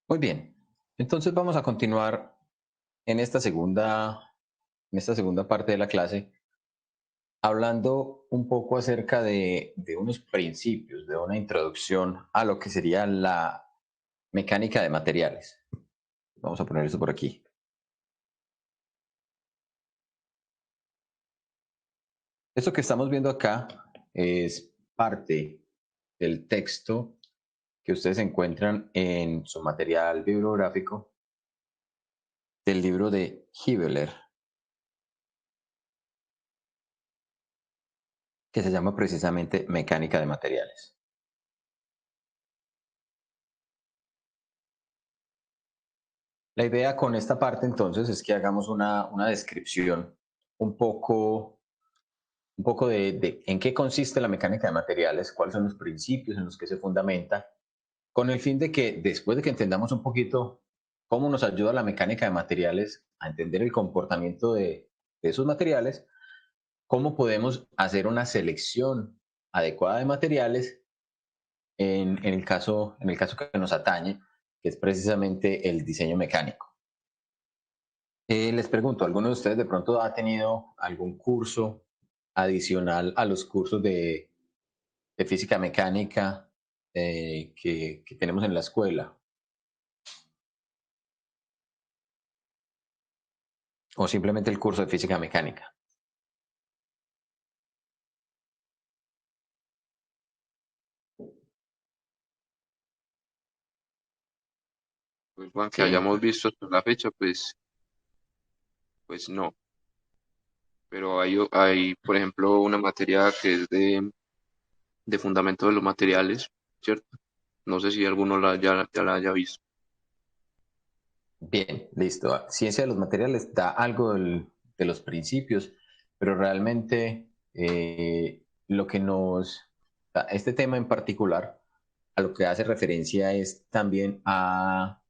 Muy bien. Entonces vamos a continuar en esta segunda parte de la clase, hablando un poco acerca de unos principios, de una introducción a lo que sería la mecánica de materiales. Vamos a poner esto por aquí. Esto que estamos viendo acá es parte del texto que ustedes encuentran en su material bibliográfico del libro de Hibeler, que se llama precisamente Mecánica de Materiales. La idea con esta parte entonces es que hagamos una descripción un poco, un poco de en qué consiste la mecánica de materiales, cuáles son los principios en los que se fundamenta, con el fin de que después de que entendamos un poquito cómo nos ayuda la mecánica de materiales a entender el comportamiento de esos materiales, cómo podemos hacer una selección adecuada de materiales en el caso que nos atañe, que es precisamente el diseño mecánico. Les pregunto, ¿alguno de ustedes de pronto ha tenido algún curso adicional a los cursos de física mecánica que tenemos en la escuela? ¿O simplemente el curso de física mecánica? Pues Juan, que Sí, hayamos visto hasta la fecha, pues no. Pero hay, por ejemplo, una materia que es de fundamento de los materiales, ¿cierto? No sé si alguno ya la haya visto. bien, listo. Ciencia de los materiales da algo de los principios, pero realmente lo que este tema en particular, a lo que hace referencia es también a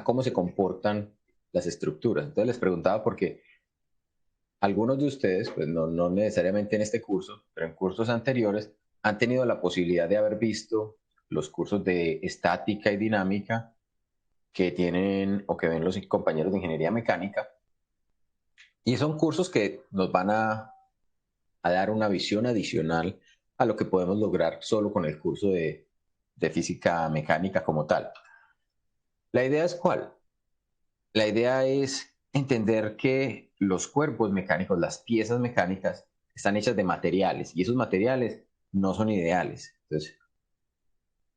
cómo se comportan las estructuras. Entonces les preguntaba porque algunos de ustedes, pues no necesariamente en este curso, pero en cursos anteriores, han tenido la posibilidad de haber visto los cursos de estática y dinámica que tienen o que ven los compañeros de ingeniería mecánica. Y son cursos que nos van a dar una visión adicional a lo que podemos lograr solo con el curso de física mecánica como tal. ¿La idea es cuál? La idea es entender que los cuerpos mecánicos, las piezas mecánicas, están hechas de materiales y esos materiales no son ideales. Entonces,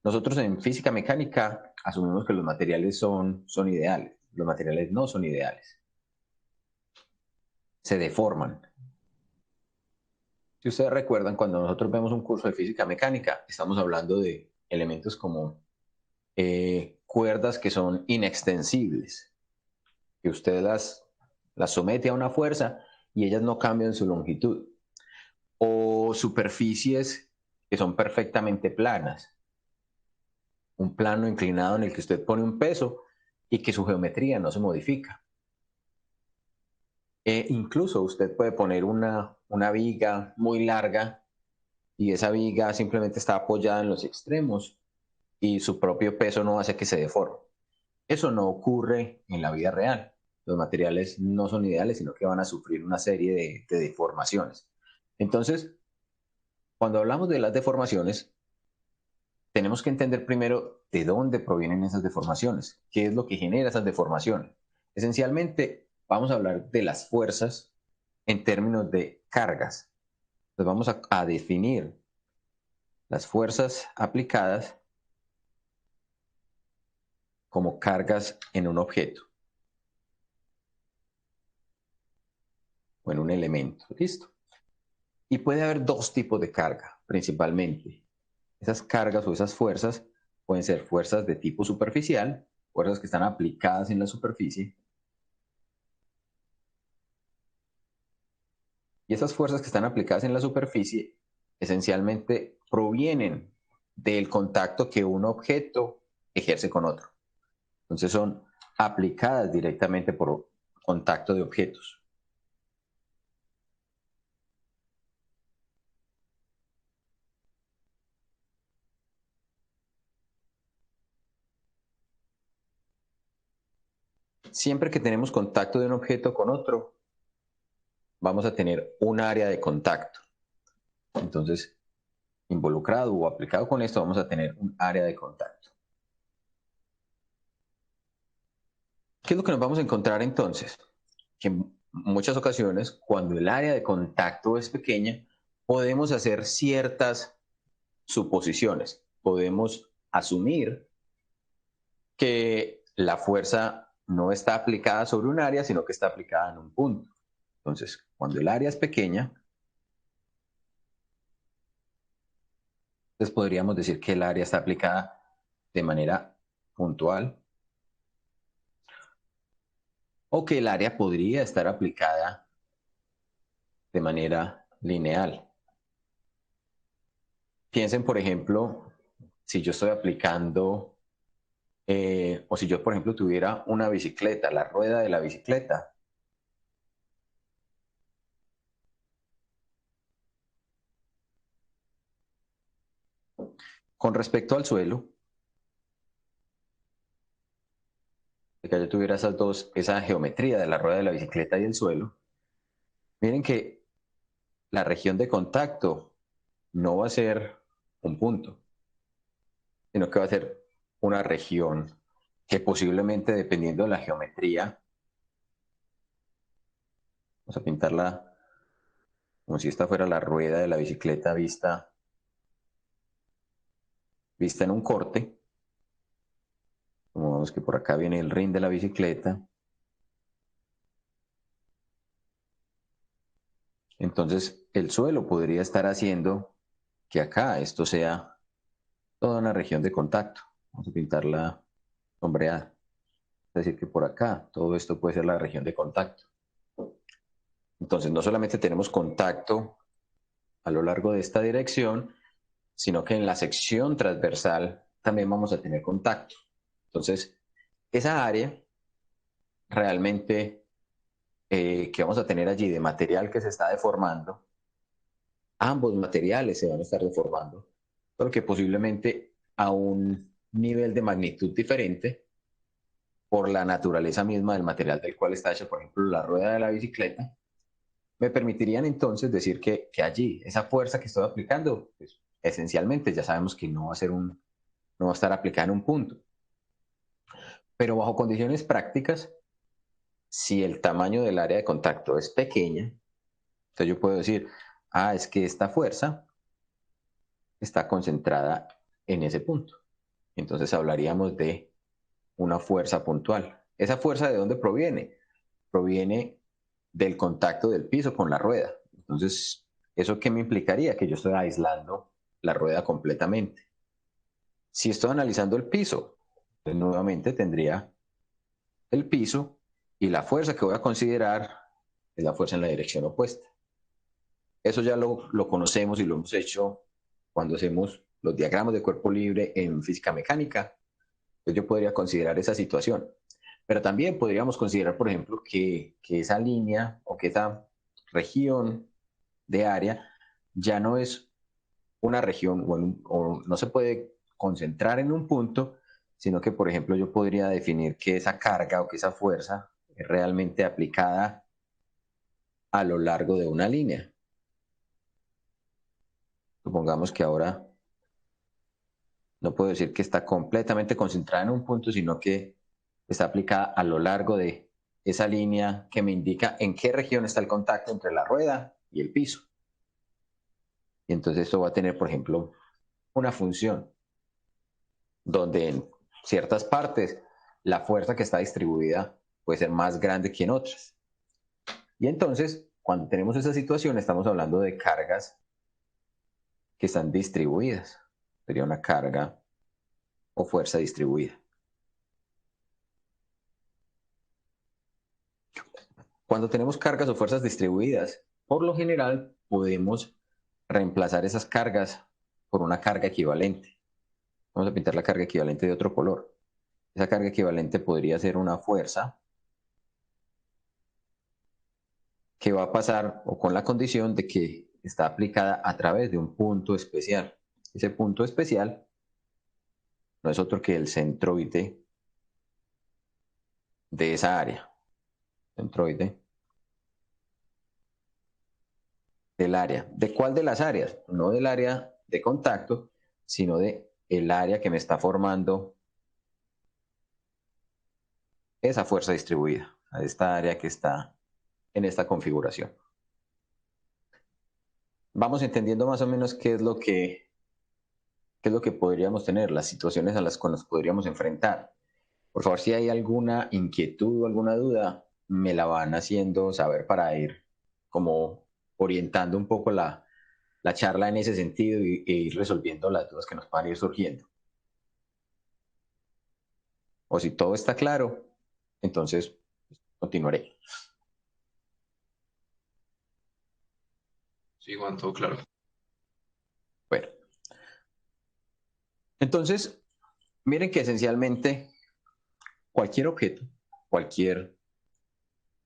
nosotros en física mecánica asumimos que los materiales son ideales. Los materiales no son ideales, se deforman. Si ustedes recuerdan, cuando nosotros vemos un curso de física mecánica, estamos hablando de elementos como cuerdas que son inextensibles, que usted las somete a una fuerza y ellas no cambian su longitud. O superficies que son perfectamente planas. Un plano inclinado en el que usted pone un peso y que su geometría no se modifica. Incluso usted puede poner una viga muy larga y esa viga simplemente está apoyada en los extremos y su propio peso no hace que se deforme. Eso no ocurre en la vida real. Los materiales no son ideales, sino que van a sufrir una serie de deformaciones. Entonces, cuando hablamos de las deformaciones, tenemos que entender primero de dónde provienen esas deformaciones, qué es lo que genera esas deformaciones. Esencialmente, vamos a hablar de las fuerzas en términos de cargas. Entonces vamos a definir las fuerzas aplicadas como cargas en un objeto o en un elemento. ¿Listo? Y puede haber dos tipos de carga, principalmente. Esas cargas o esas fuerzas pueden ser fuerzas de tipo superficial, fuerzas que están aplicadas en la superficie. Y esas fuerzas que están aplicadas en la superficie esencialmente provienen del contacto que un objeto ejerce con otro. Entonces son aplicadas directamente por contacto de objetos. siempre que tenemos contacto de un objeto con otro, vamos a tener un área de contacto. Entonces, involucrado o aplicado con esto, vamos a tener un área de contacto. ¿Qué es lo que nos vamos a encontrar entonces? Que en muchas ocasiones, cuando el área de contacto es pequeña, podemos hacer ciertas suposiciones. Podemos asumir que la fuerza no está aplicada sobre un área, sino que está aplicada en un punto. Entonces, cuando el área es pequeña, entonces podríamos decir que el área está aplicada de manera puntual o que el área podría estar aplicada de manera lineal. Piensen, por ejemplo, si yo estoy aplicando, o si yo, por ejemplo, tuviera una bicicleta, la rueda de la bicicleta. Con respecto al suelo, que yo tuviera esa geometría de la rueda de la bicicleta y el suelo, miren que la región de contacto no va a ser un punto, sino que va a ser una región que posiblemente, dependiendo de la geometría, vamos a pintarla como si esta fuera la rueda de la bicicleta vista en un corte. Como vemos que por acá viene el rin de la bicicleta. Entonces, el suelo podría estar haciendo que acá esto sea toda una región de contacto. Vamos a pintarla sombreada. Es decir, que por acá todo esto puede ser la región de contacto. Entonces, no solamente tenemos contacto a lo largo de esta dirección, sino que en la sección transversal también vamos a tener contacto. Entonces, esa área realmente que vamos a tener allí de material que se está deformando, ambos materiales se van a estar deformando, pero que posiblemente a un nivel de magnitud diferente por la naturaleza misma del material del cual está hecho, por ejemplo, la rueda de la bicicleta, me permitirían entonces decir que allí, esa fuerza que estoy aplicando, pues, esencialmente ya sabemos que no va a ser no va a estar aplicada en un punto. Pero bajo condiciones prácticas, si el tamaño del área de contacto es pequeña, entonces yo puedo decir, es que esta fuerza está concentrada en ese punto. Entonces hablaríamos de una fuerza puntual. ¿Esa fuerza de dónde proviene? Proviene del contacto del piso con la rueda. Entonces, ¿eso qué me implicaría? Que yo estoy aislando la rueda completamente. Si estoy analizando el piso, pues nuevamente tendría el piso y la fuerza que voy a considerar es la fuerza en la dirección opuesta. Eso ya lo conocemos y lo hemos hecho cuando hacemos los diagramas de cuerpo libre en física mecánica. Pues yo podría considerar esa situación. Pero también podríamos considerar, por ejemplo, que esa línea o que esa región de área ya no es una región o no se puede concentrar en un punto, sino que, por ejemplo, yo podría definir que esa carga o que esa fuerza es realmente aplicada a lo largo de una línea. Supongamos que ahora no puedo decir que está completamente concentrada en un punto, sino que está aplicada a lo largo de esa línea que me indica en qué región está el contacto entre la rueda y el piso. Y entonces esto va a tener, por ejemplo, una función donde en ciertas partes la fuerza que está distribuida puede ser más grande que en otras. Y entonces, cuando tenemos esa situación, estamos hablando de cargas que están distribuidas. Sería una carga o fuerza distribuida. Cuando tenemos cargas o fuerzas distribuidas, por lo general podemos reemplazar esas cargas por una carga equivalente. Vamos a pintar la carga equivalente de otro color. Esa carga equivalente podría ser una fuerza que va a pasar o con la condición de que está aplicada a través de un punto especial. Ese punto especial no es otro que el centroide de esa área, centroide del área. ¿De cuál de las áreas? No del área de contacto, sino de el área que me está formando esa fuerza distribuida, a esta área que está en esta configuración. Vamos entendiendo más o menos qué es lo que podríamos tener, las situaciones a las que nos podríamos enfrentar. Por favor, si hay alguna inquietud o alguna duda, me la van haciendo saber para ir como orientando un poco la charla en ese sentido e ir resolviendo las dudas que nos van a ir surgiendo. O si todo está claro, entonces continuaré. Sí, Juan, todo claro. Bueno, entonces, miren que esencialmente cualquier objeto, cualquier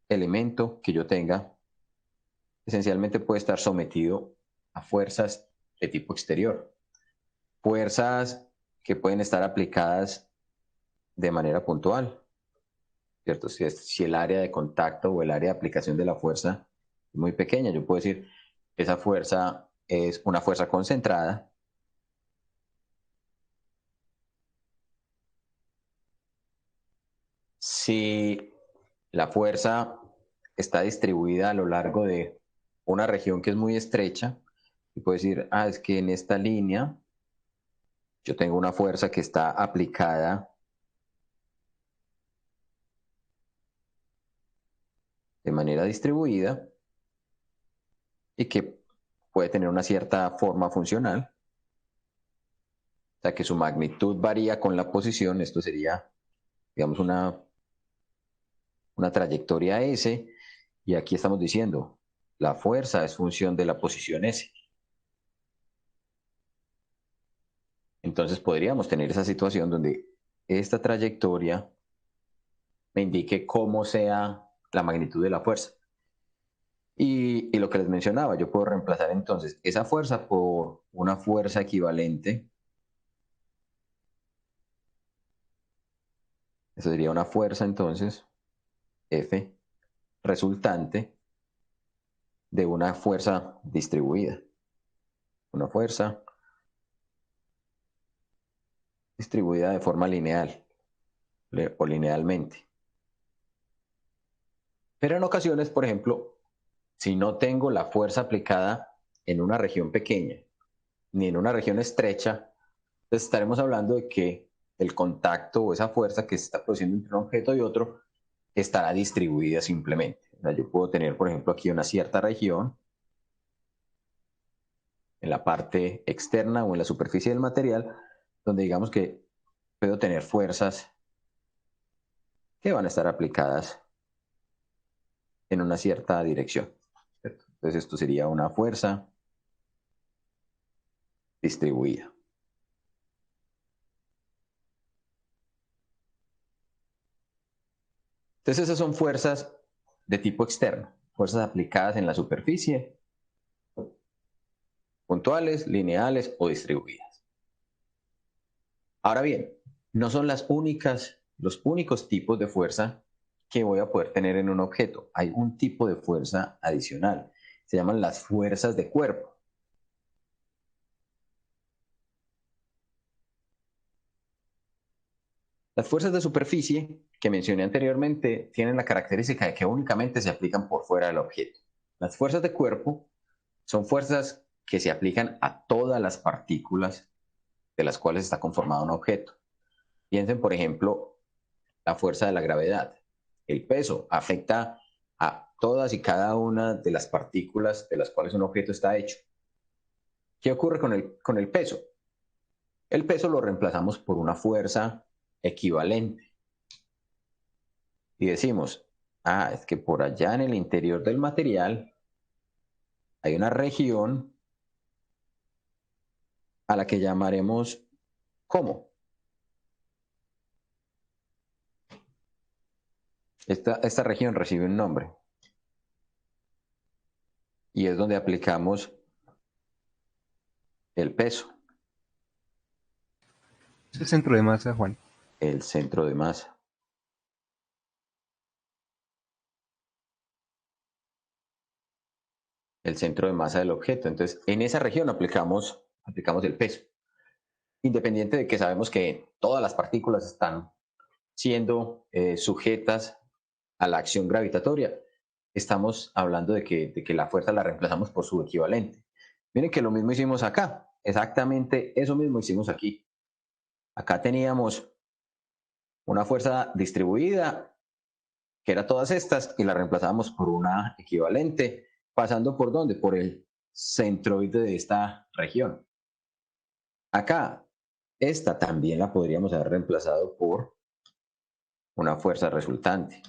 elemento que yo tenga, esencialmente puede estar sometido a fuerzas de tipo exterior. Fuerzas que pueden estar aplicadas de manera puntual, ¿cierto? Si el área de contacto o el área de aplicación de la fuerza es muy pequeña, yo puedo decir, esa fuerza es una fuerza concentrada. Si la fuerza está distribuida a lo largo de una región que es muy estrecha, y puedo decir, es que en esta línea yo tengo una fuerza que está aplicada de manera distribuida y que puede tener una cierta forma funcional, o sea que su magnitud varía con la posición. Esto sería, digamos, una trayectoria S, y aquí estamos diciendo, la fuerza es función de la posición S. Entonces podríamos tener esa situación donde esta trayectoria me indique cómo sea la magnitud de la fuerza. Y lo que les mencionaba, yo puedo reemplazar entonces esa fuerza por una fuerza equivalente. Eso sería una fuerza entonces, F, resultante de una fuerza distribuida. Una fuerza distribuida de forma lineal o linealmente. Pero en ocasiones, por ejemplo, si no tengo la fuerza aplicada en una región pequeña ni en una región estrecha, entonces estaremos hablando de que el contacto o esa fuerza que se está produciendo entre un objeto y otro estará distribuida simplemente. O sea, yo puedo tener, por ejemplo, aquí una cierta región en la parte externa o en la superficie del material, donde digamos que puedo tener fuerzas que van a estar aplicadas en una cierta dirección, ¿cierto? Entonces esto sería una fuerza distribuida. Entonces esas son fuerzas de tipo externo, fuerzas aplicadas en la superficie, puntuales, lineales o distribuidas. Ahora bien, no son los únicos tipos de fuerza que voy a poder tener en un objeto. Hay un tipo de fuerza adicional. Se llaman las fuerzas de cuerpo. Las fuerzas de superficie que mencioné anteriormente tienen la característica de que únicamente se aplican por fuera del objeto. Las fuerzas de cuerpo son fuerzas que se aplican a todas las partículas de las cuales está conformado un objeto. Piensen, por ejemplo, la fuerza de la gravedad. El peso afecta a todas y cada una de las partículas de las cuales un objeto está hecho. ¿Qué ocurre con el peso? El peso lo reemplazamos por una fuerza equivalente. Y decimos, es que por allá en el interior del material hay una región a la que llamaremos ¿cómo? Esta región recibe un nombre y es donde aplicamos el peso, Es el centro de masa, Juan. el centro de masa. el centro de masa del objeto. Entonces, en esa región aplicamos el peso. Independiente de que sabemos que todas las partículas están siendo sujetas a la acción gravitatoria, estamos hablando de que la fuerza la reemplazamos por su equivalente. Miren que lo mismo hicimos acá, exactamente eso mismo hicimos aquí. Acá teníamos una fuerza distribuida, que era todas estas, y la reemplazamos por una equivalente, pasando por ¿dónde? Por el centroide de esta región. Acá, esta también la podríamos haber reemplazado por una fuerza resultante.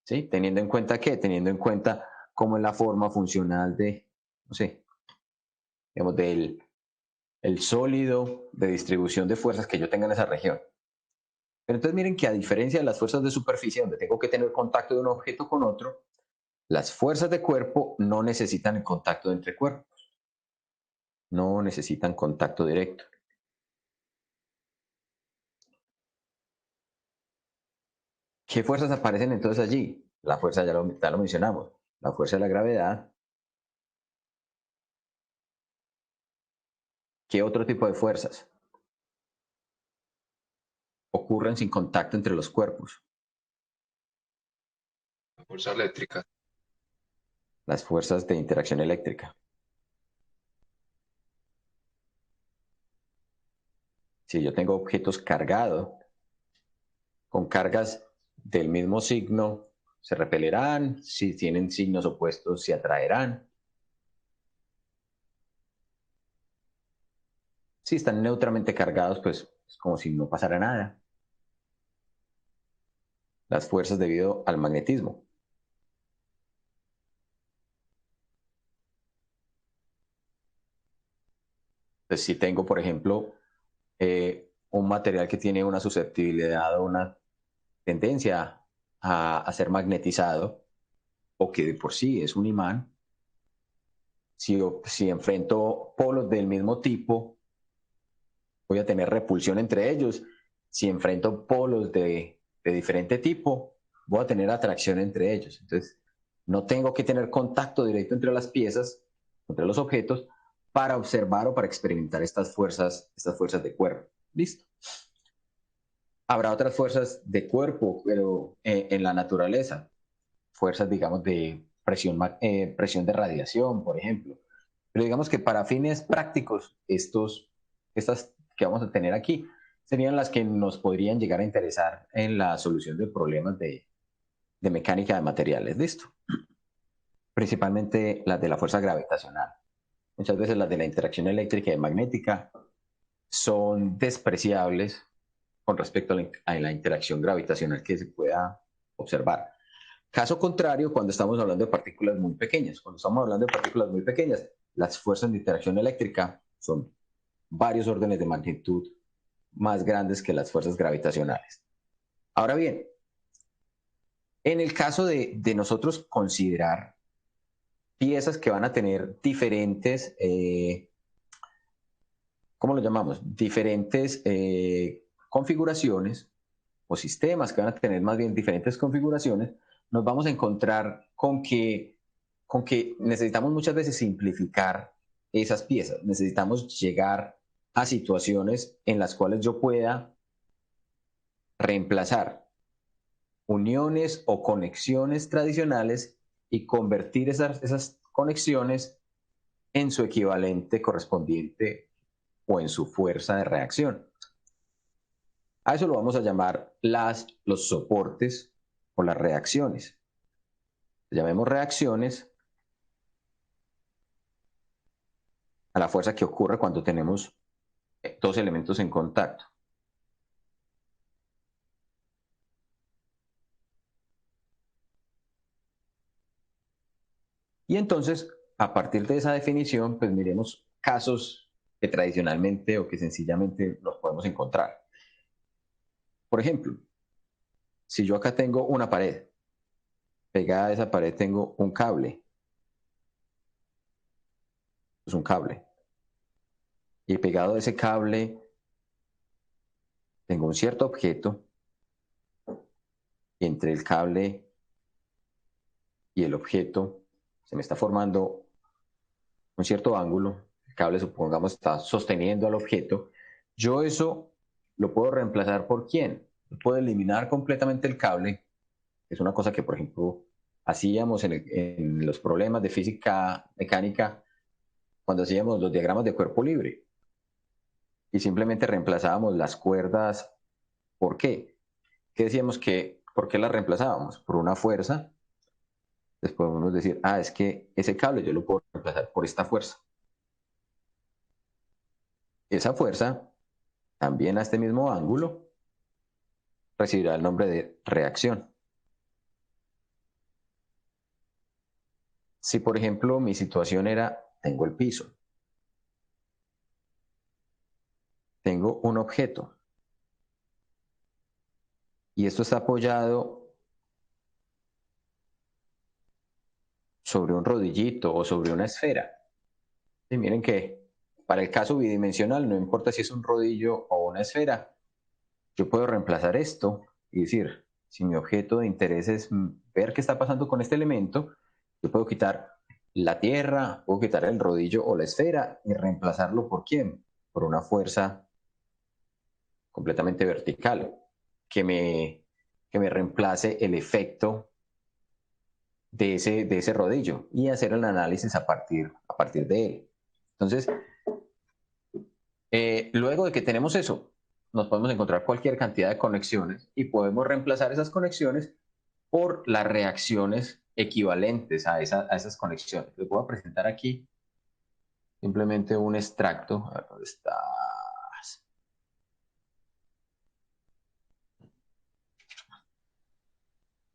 ¿Sí? Teniendo en cuenta qué, teniendo en cuenta cómo es la forma funcional de, no sé, digamos, del el sólido de distribución de fuerzas que yo tenga en esa región. Pero entonces miren que a diferencia de las fuerzas de superficie, donde tengo que tener contacto de un objeto con otro, las fuerzas de cuerpo no necesitan el contacto entre cuerpos, no necesitan contacto directo. ¿Qué fuerzas aparecen entonces allí? La fuerza, ya lo mencionamos, la fuerza de la gravedad. ¿Qué otro tipo de fuerzas ocurren sin contacto entre los cuerpos? La fuerza eléctrica. Las fuerzas de interacción eléctrica. Si yo tengo objetos cargados, con cargas del mismo signo, se repelerán, si tienen signos opuestos, se atraerán. Si están neutramente cargados, pues es como si no pasara nada. Las fuerzas debido al magnetismo. Entonces, si tengo, por ejemplo, un material que tiene una susceptibilidad o una tendencia a ser magnetizado, o que de por sí es un imán, si enfrento polos del mismo tipo, voy a tener repulsión entre ellos. Si enfrento polos de diferente tipo, voy a tener atracción entre ellos. Entonces, no tengo que tener contacto directo entre las piezas, entre los objetos, para observar o para experimentar estas fuerzas de cuerpo. ¿Listo? Habrá otras fuerzas de cuerpo, pero en la naturaleza, fuerzas, digamos, de presión de radiación, por ejemplo. Pero digamos que para fines prácticos, estas que vamos a tener aquí serían las que nos podrían llegar a interesar en la solución de problemas de mecánica de materiales. ¿Listo? Principalmente las de la fuerza gravitacional. Muchas veces las de la interacción eléctrica y magnética son despreciables con respecto a la interacción gravitacional que se pueda observar. Caso contrario, cuando estamos hablando de partículas muy pequeñas. Cuando estamos hablando de partículas muy pequeñas, las fuerzas de interacción eléctrica son varios órdenes de magnitud más grandes que las fuerzas gravitacionales. Ahora bien, en el caso de nosotros considerar piezas que van a tener diferentes, ¿cómo lo llamamos? Diferentes configuraciones o sistemas que van a tener más bien diferentes configuraciones, nos vamos a encontrar con que necesitamos muchas veces simplificar esas piezas. Necesitamos llegar a situaciones en las cuales yo pueda reemplazar uniones o conexiones tradicionales y convertir esas conexiones en su equivalente correspondiente o en su fuerza de reacción. A eso lo vamos a llamar los soportes o las reacciones. Llamemos reacciones a la fuerza que ocurre cuando tenemos dos elementos en contacto. Y entonces, a partir de esa definición, pues miremos casos que tradicionalmente o que sencillamente nos podemos encontrar. Por ejemplo, si yo acá tengo una pared, pegada a esa pared tengo un cable, es un cable, y pegado a ese cable tengo un cierto objeto, y entre el cable y el objeto se me está formando un cierto ángulo, el cable supongamos está sosteniendo al objeto, yo eso lo puedo reemplazar por ¿quién? Puedo eliminar completamente el cable, es una cosa que por ejemplo hacíamos en los problemas de física mecánica cuando hacíamos los diagramas de cuerpo libre y simplemente reemplazábamos las cuerdas. ¿Por qué? ¿Qué decíamos que, por qué las reemplazábamos? Por una fuerza. Después podemos decir, es que ese cable yo lo puedo reemplazar por esta fuerza. Esa fuerza, también a este mismo ángulo, recibirá el nombre de reacción. Si, por ejemplo, mi situación era, tengo el piso, tengo un objeto, y esto está apoyado sobre un rodillito o sobre una esfera. Y miren que para el caso bidimensional, no importa si es un rodillo o una esfera, yo puedo reemplazar esto y decir, si mi objeto de interés es ver qué está pasando con este elemento, yo puedo quitar la tierra, puedo quitar el rodillo o la esfera y reemplazarlo por ¿quién? Por una fuerza completamente vertical que me reemplace el efecto de ese rodillo y hacer el análisis a partir de él. Entonces, luego de que tenemos eso, nos podemos encontrar cualquier cantidad de conexiones y podemos reemplazar esas conexiones por las reacciones equivalentes a esas conexiones. Les voy a presentar aquí simplemente un extracto. A ver, ¿dónde estás?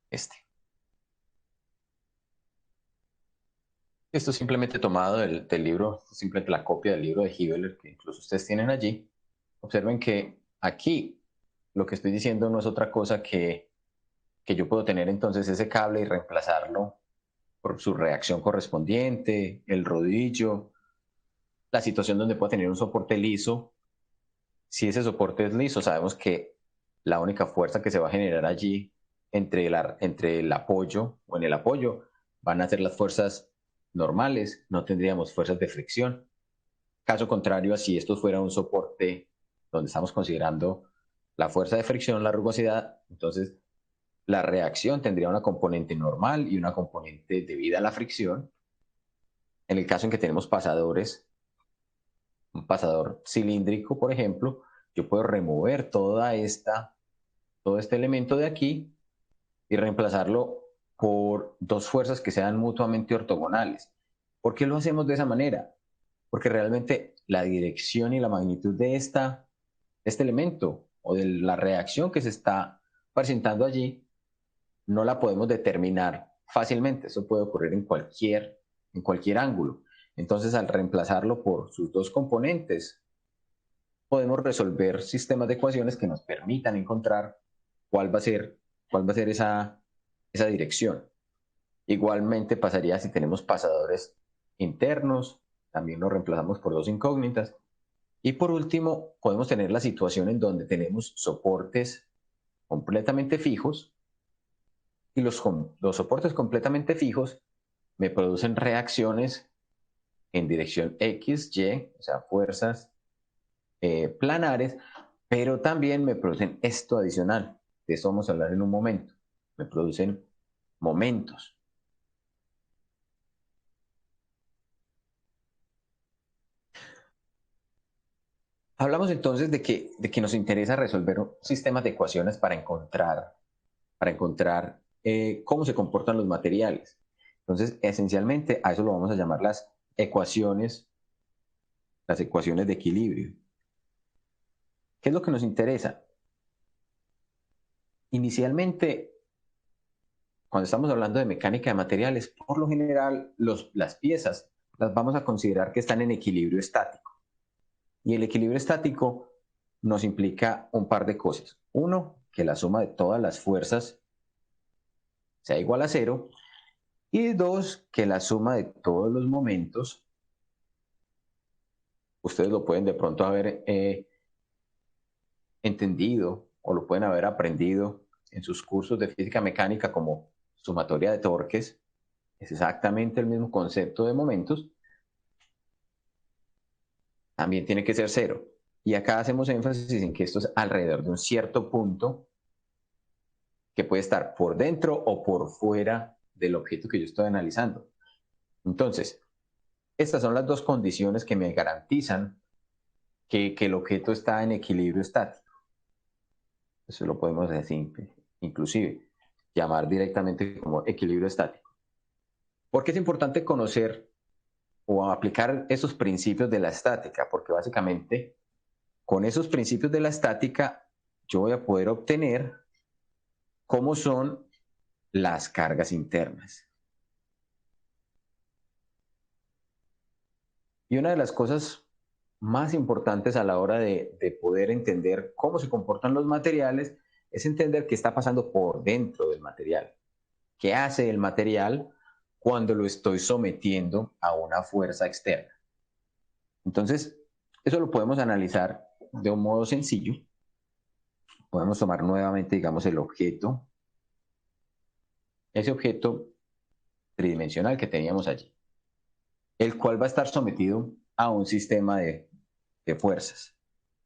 Este. Esto es simplemente tomado del libro, simplemente la copia del libro de Hibeler, que incluso ustedes tienen allí. Observen que aquí lo que estoy diciendo no es otra cosa que yo puedo tener entonces ese cable y reemplazarlo por su reacción correspondiente, el rodillo, la situación donde pueda tener un soporte liso. Si ese soporte es liso, sabemos que la única fuerza que se va a generar allí entre el apoyo o en el apoyo van a ser las fuerzas normales, no tendríamos fuerzas de fricción. Caso contrario, si esto fuera un soporte donde estamos considerando la fuerza de fricción, la rugosidad, entonces la reacción tendría una componente normal y una componente debida a la fricción. En el caso en que tenemos pasadores, un pasador cilíndrico, por ejemplo, yo puedo remover todo este elemento de aquí y reemplazarlo por dos fuerzas que sean mutuamente ortogonales. ¿Por qué lo hacemos de esa manera? Porque realmente la dirección y la magnitud de este elemento o de la reacción que se está presentando allí no la podemos determinar fácilmente. Eso puede ocurrir en cualquier ángulo. Entonces, al reemplazarlo por sus dos componentes, podemos resolver sistemas de ecuaciones que nos permitan encontrar cuál va a ser, cuál va a ser esa dirección. Igualmente pasaría si tenemos pasadores internos, también los reemplazamos por dos incógnitas. Y por último, podemos tener la situación en donde tenemos soportes completamente fijos y los soportes completamente fijos me producen reacciones en dirección X, Y, o sea, fuerzas planares, pero también me producen esto adicional. De eso vamos a hablar en un momento. Me producen momentos. Hablamos entonces de que nos interesa resolver sistemas de ecuaciones para encontrar cómo se comportan los materiales. Entonces, esencialmente, a eso lo vamos a llamar las ecuaciones de equilibrio. ¿Qué es lo que nos interesa? Inicialmente, cuando estamos hablando de mecánica de materiales, por lo general, las piezas las vamos a considerar que están en equilibrio estático. Y el equilibrio estático nos implica un par de cosas. Uno, que la suma de todas las fuerzas sea igual a cero. Y dos, que la suma de todos los momentos, ustedes lo pueden de pronto haber entendido o lo pueden haber aprendido en sus cursos de física mecánica como sumatoria de torques. es exactamente el mismo concepto de momentos, también tiene que ser cero. Y acá hacemos énfasis en que esto es alrededor de un cierto punto que puede estar por dentro o por fuera del objeto que yo estoy analizando. Entonces, estas son las dos condiciones que me garantizan que el objeto está en equilibrio estático. Eso lo podemos decir, inclusive, llamar directamente como equilibrio estático. ¿Por qué es importante conocer o aplicar esos principios de la estática? Porque básicamente con esos principios de la estática yo voy a poder obtener cómo son las cargas internas. Y una de las cosas más importantes a la hora de poder entender cómo se comportan los materiales es entender qué está pasando por dentro del material. ¿Qué hace el material cuando lo estoy sometiendo a una fuerza externa? Entonces, eso lo podemos analizar de un modo sencillo. Podemos tomar nuevamente, digamos, el objeto, ese objeto tridimensional que teníamos allí, el cual va a estar sometido a un sistema de fuerzas.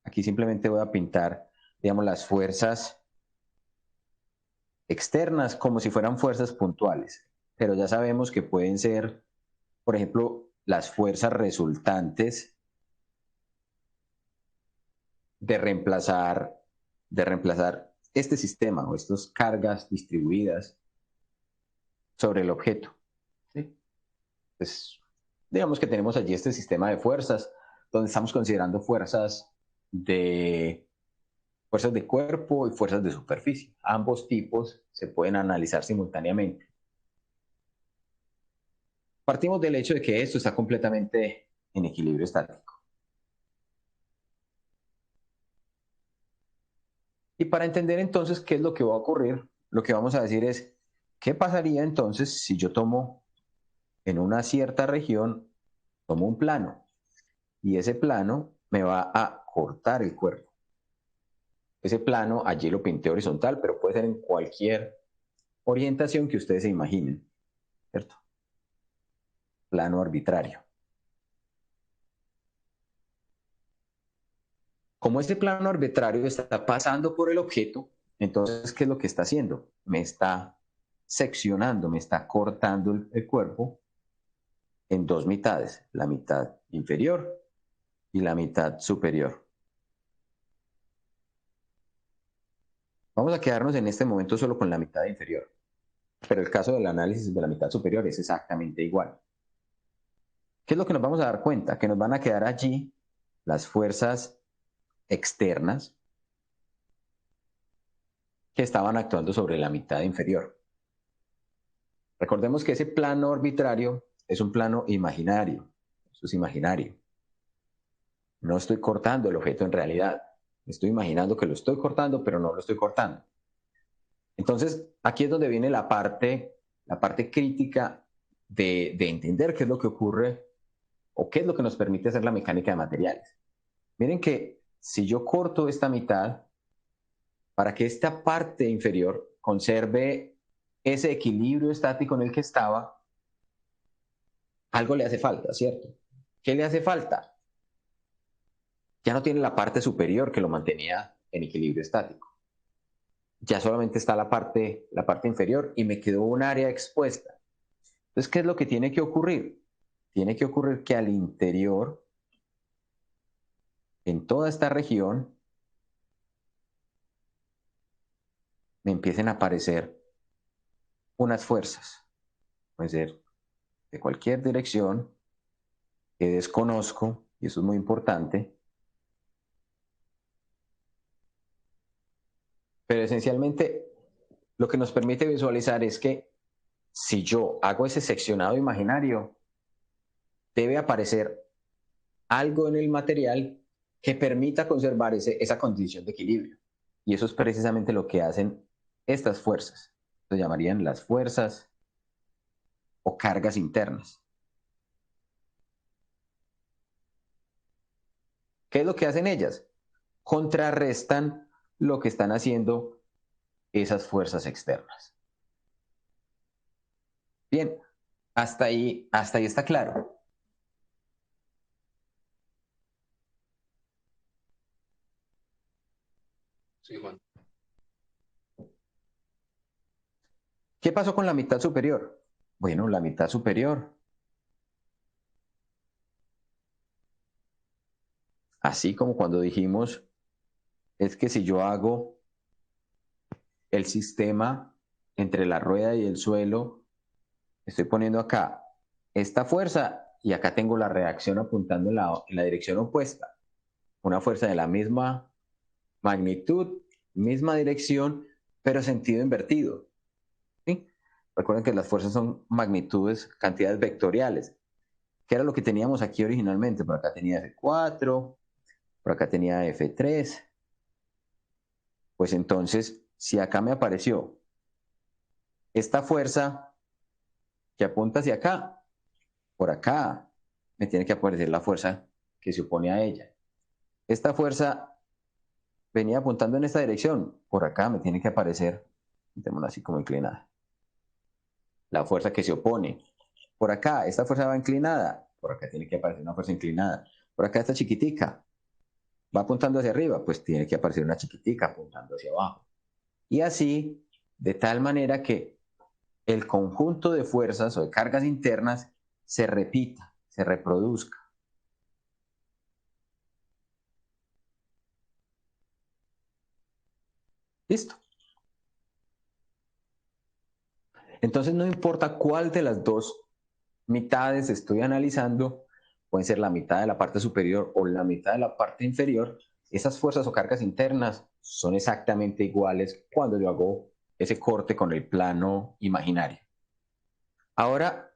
Aquí simplemente voy a pintar, digamos, las fuerzas externas como si fueran fuerzas puntuales, pero ya sabemos que pueden ser, por ejemplo, las fuerzas resultantes de reemplazar, de reemplazar este sistema o estas cargas distribuidas sobre el objeto. ¿Sí? Pues, digamos que tenemos allí este sistema de fuerzas, donde estamos considerando fuerzas de cuerpo y fuerzas de superficie. Ambos tipos se pueden analizar simultáneamente. Partimos del hecho de que esto está completamente en equilibrio estático. Y para entender entonces qué es lo que va a ocurrir, lo que vamos a decir es, ¿qué pasaría entonces si yo tomo en una cierta región, tomo un plano y ese plano me va a cortar el cuerpo? Ese plano allí lo pinté horizontal, pero puede ser en cualquier orientación que ustedes se imaginen, ¿cierto? Plano arbitrario. Como este plano arbitrario está pasando por el objeto, entonces, ¿qué es lo que está haciendo? Me está seccionando, me está cortando el cuerpo en dos mitades, la mitad inferior y la mitad superior. Vamos a quedarnos en este momento solo con la mitad inferior, pero el caso del análisis de la mitad superior es exactamente igual. ¿Qué es lo que nos vamos a dar cuenta? Que nos van a quedar allí las fuerzas externas que estaban actuando sobre la mitad inferior. Recordemos que ese plano arbitrario es un plano imaginario. Eso es imaginario. No estoy cortando el objeto en realidad. Estoy imaginando que lo estoy cortando, pero no lo estoy cortando. Entonces, aquí es donde viene la parte crítica de entender qué es lo que ocurre o qué es lo que nos permite hacer la mecánica de materiales. Miren que si yo corto esta mitad, para que esta parte inferior conserve ese equilibrio estático en el que estaba, algo le hace falta, ¿cierto? ¿Qué le hace falta? Ya no tiene la parte superior que lo mantenía en equilibrio estático. Ya solamente está la parte inferior y me quedó un área expuesta. Entonces, ¿qué es lo que tiene que ocurrir? Tiene que ocurrir que al interior, en toda esta región, me empiecen a aparecer unas fuerzas. Puede ser de cualquier dirección que desconozco, y eso es muy importante, pero esencialmente lo que nos permite visualizar es que si yo hago ese seccionado imaginario, debe aparecer algo en el material que permita conservar esa condición de equilibrio. Y eso es precisamente lo que hacen estas fuerzas. Se llamarían las fuerzas o cargas internas. ¿Qué es lo que hacen ellas? Contrarrestan lo que están haciendo esas fuerzas externas. Bien, Hasta ahí está claro. Sí, Juan. ¿Qué pasó con la mitad superior? Bueno, la mitad superior, así como cuando dijimos, es que si yo hago el sistema entre la rueda y el suelo, estoy poniendo acá esta fuerza y acá tengo la reacción apuntando en la dirección opuesta. Una fuerza de la misma magnitud, misma dirección, pero sentido invertido. ¿Sí? Recuerden que las fuerzas son magnitudes, cantidades vectoriales, que era lo que teníamos aquí originalmente. Por acá tenía F4, por acá tenía F3. Pues entonces, si acá me apareció esta fuerza que apunta hacia acá, por acá me tiene que aparecer la fuerza que se opone a ella. Esta fuerza venía apuntando en esta dirección, por acá me tiene que aparecer, metémosla así como inclinada, la fuerza que se opone. Por acá, esta fuerza va inclinada, por acá tiene que aparecer una fuerza inclinada. Por acá esta chiquitica va apuntando hacia arriba, pues tiene que aparecer una chiquitica apuntando hacia abajo. Y así, de tal manera que el conjunto de fuerzas o de cargas internas se repita, se reproduzca. Listo. Entonces no importa cuál de las dos mitades estoy analizando, pueden ser la mitad de la parte superior o la mitad de la parte inferior, esas fuerzas o cargas internas son exactamente iguales cuando yo hago ese corte con el plano imaginario. Ahora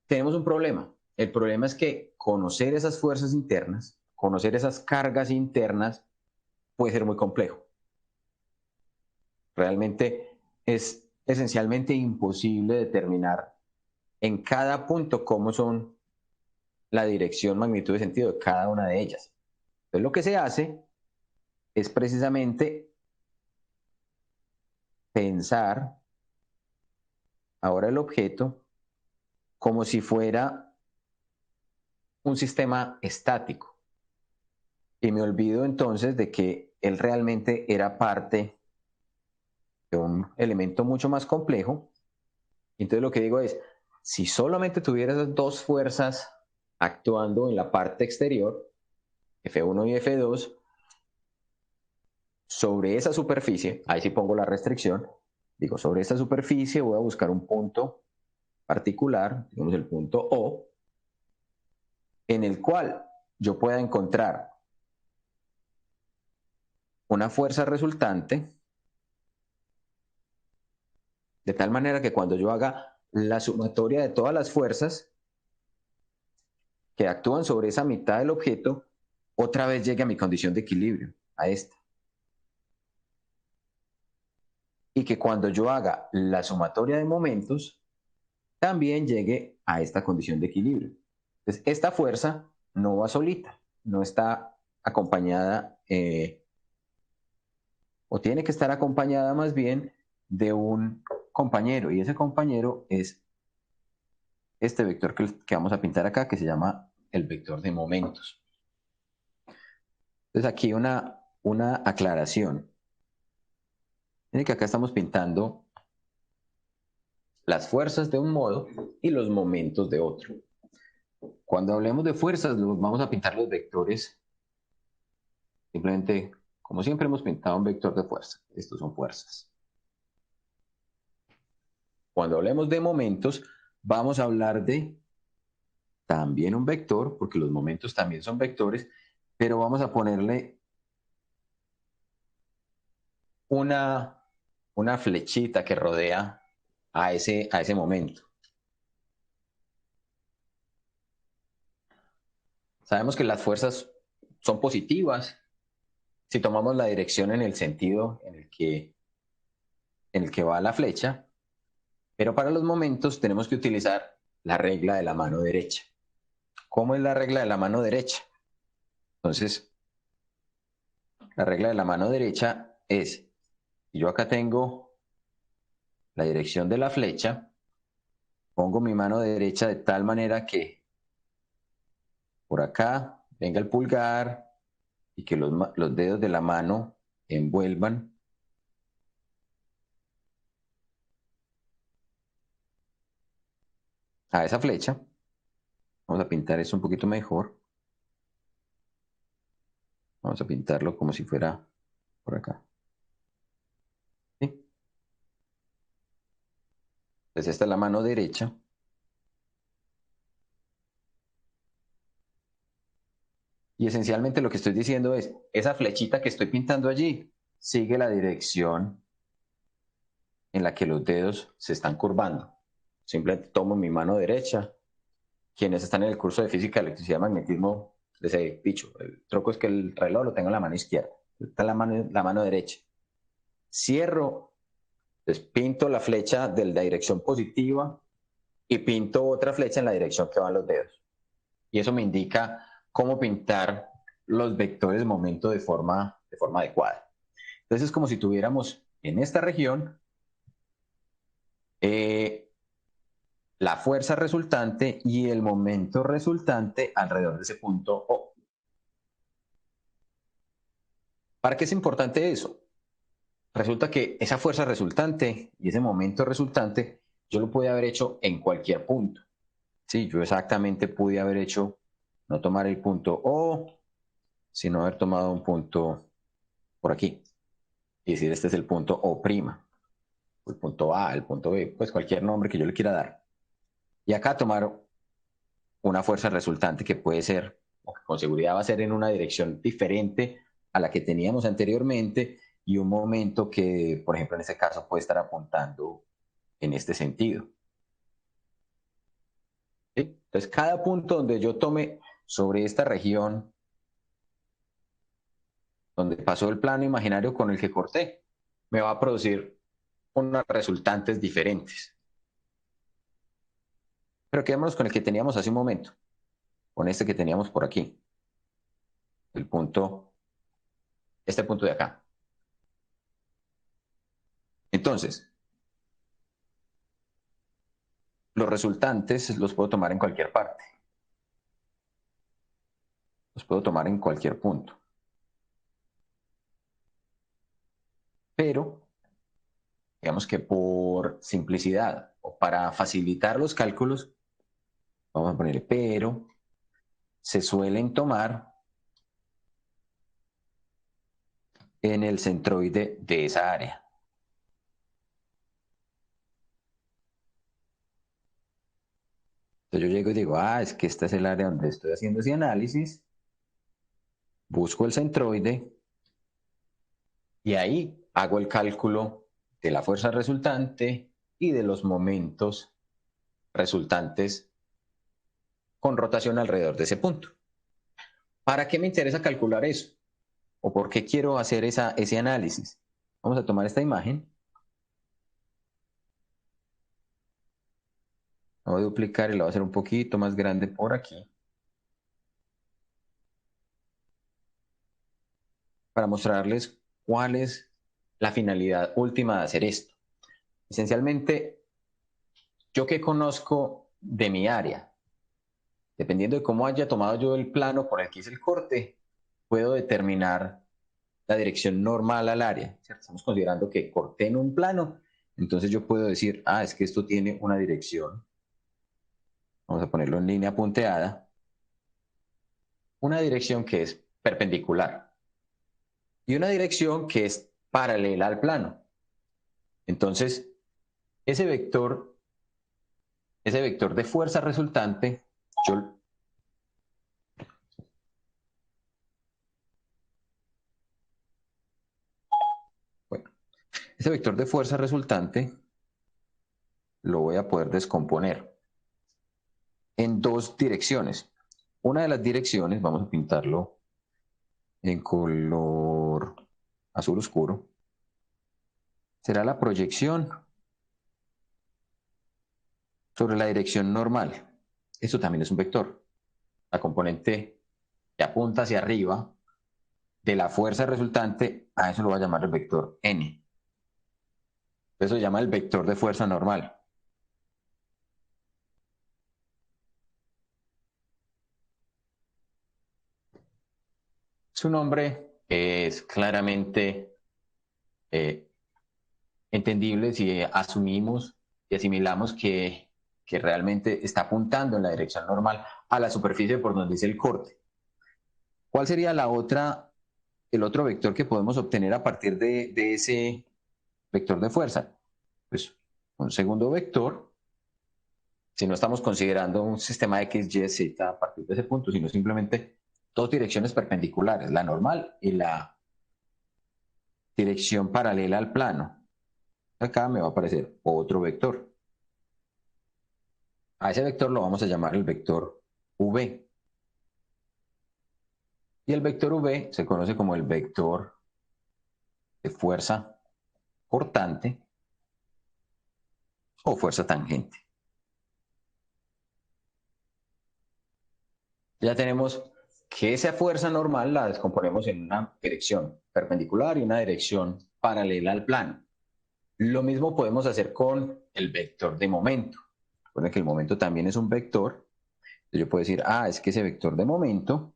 tenemos un problema. El problema es que conocer esas fuerzas internas, conocer esas cargas internas, puede ser muy complejo. Realmente es esencialmente imposible determinar en cada punto cómo son la dirección, magnitud y sentido de cada una de ellas. Entonces lo que se hace es precisamente pensar ahora el objeto como si fuera un sistema estático. Y me olvido entonces de que él realmente era parte de un elemento mucho más complejo. Entonces lo que digo es, si solamente tuviera esas dos fuerzas actuando en la parte exterior, F1 y F2, sobre esa superficie, ahí sí pongo la restricción, digo, sobre esta superficie voy a buscar un punto particular, digamos el punto O, en el cual yo pueda encontrar una fuerza resultante, de tal manera que cuando yo haga la sumatoria de todas las fuerzas que actúan sobre esa mitad del objeto, otra vez llegue a mi condición de equilibrio, a esta. Y que cuando yo haga la sumatoria de momentos, también llegue a esta condición de equilibrio. Entonces, esta fuerza no va solita, no está acompañada, o tiene que estar acompañada más bien de un compañero, y ese compañero es este vector que vamos a pintar acá, que se llama el vector de momentos. Entonces aquí una aclaración. Miren que acá estamos pintando las fuerzas de un modo y los momentos de otro. Cuando hablemos de fuerzas, vamos a pintar los vectores simplemente, como siempre hemos pintado un vector de fuerza. Estos son fuerzas. Cuando hablemos de momentos, vamos a hablar de también un vector, porque los momentos también son vectores, pero vamos a ponerle una flechita que rodea a ese momento. Sabemos que las fuerzas son positivas si tomamos la dirección en el sentido en el que va la flecha, pero para los momentos tenemos que utilizar la regla de la mano derecha. ¿Cómo es la regla de la mano derecha? Entonces, la regla de la mano derecha es, yo acá tengo la dirección de la flecha, pongo mi mano derecha de tal manera que por acá venga el pulgar y que los dedos de la mano envuelvan a esa flecha. Vamos a pintar eso un poquito mejor. Vamos a pintarlo como si fuera por acá. ¿Sí? Entonces esta es la mano derecha. Y esencialmente lo que estoy diciendo es, esa flechita que estoy pintando allí sigue la dirección en la que los dedos se están curvando. Simplemente tomo mi mano derecha. Quienes están en el curso de física, electricidad, magnetismo, les he dicho, el truco es que el reloj lo tengo en la mano izquierda. Está en la mano derecha. Cierro, entonces pinto la flecha de la dirección positiva y pinto otra flecha en la dirección que van los dedos. Y eso me indica cómo pintar los vectores de momento de forma adecuada. Entonces es como si tuviéramos en esta región la fuerza resultante y el momento resultante alrededor de ese punto O. ¿Para qué es importante eso? Resulta que esa fuerza resultante y ese momento resultante yo lo pude haber hecho en cualquier punto. Sí, yo exactamente pude haber hecho, no tomar el punto O, sino haber tomado un punto por aquí. Y decir, este es el punto O', el punto A, el punto B, pues cualquier nombre que yo le quiera dar. Y acá tomar una fuerza resultante que puede ser, o que con seguridad va a ser en una dirección diferente a la que teníamos anteriormente y un momento que, por ejemplo, en este caso puede estar apuntando en este sentido. ¿Sí? Entonces, cada punto donde yo tome sobre esta región, donde pasó el plano imaginario con el que corté, me va a producir unas resultantes diferentes. Pero quedémonos con el que teníamos hace un momento, con este que teníamos por aquí, el punto, este punto de acá. Entonces, los resultantes los puedo tomar en cualquier parte. Los puedo tomar en cualquier punto. Pero, digamos que por simplicidad o para facilitar los cálculos, vamos a poner pero, se suelen tomar en el centroide de esa área. Entonces yo llego y digo, es que esta es el área donde estoy haciendo ese análisis, busco el centroide y ahí hago el cálculo de la fuerza resultante y de los momentos resultantes con rotación alrededor de ese punto. ¿Para qué me interesa calcular eso? ¿O por qué quiero hacer ese análisis? Vamos a tomar esta imagen. La voy a duplicar y la voy a hacer un poquito más grande por aquí. Para mostrarles cuál es la finalidad última de hacer esto. Esencialmente, yo que conozco de mi área, dependiendo de cómo haya tomado yo el plano por el que hice el corte, puedo determinar la dirección normal al área. ¿Cierto? Estamos considerando que corté en un plano, entonces yo puedo decir, es que esto tiene una dirección. Vamos a ponerlo en línea punteada. Una dirección que es perpendicular y una dirección que es paralela al plano. Entonces, ese vector de fuerza resultante, yo bueno, ese vector de fuerza resultante lo voy a poder descomponer en dos direcciones. Una de las direcciones, vamos a pintarlo en color azul oscuro, será la proyección sobre la dirección normal. Esto también es un vector. La componente que apunta hacia arriba de la fuerza resultante, a eso lo voy a llamar el vector n. Eso se llama el vector de fuerza normal. Su nombre es claramente entendible si asumimos y asimilamos que realmente está apuntando en la dirección normal a la superficie por donde es el corte. ¿Cuál sería el otro vector que podemos obtener a partir de ese vector de fuerza? Pues un segundo vector, si no estamos considerando un sistema X, Y, Z a partir de ese punto, sino simplemente dos direcciones perpendiculares, la normal y la dirección paralela al plano. Acá me va a aparecer otro vector. A ese vector lo vamos a llamar el vector V. Y el vector V se conoce como el vector de fuerza cortante o fuerza tangente. Ya tenemos que esa fuerza normal la descomponemos en una dirección perpendicular y una dirección paralela al plano. Lo mismo podemos hacer con el vector de momento. Recuerden que el momento también es un vector. Yo puedo decir, es que ese vector de momento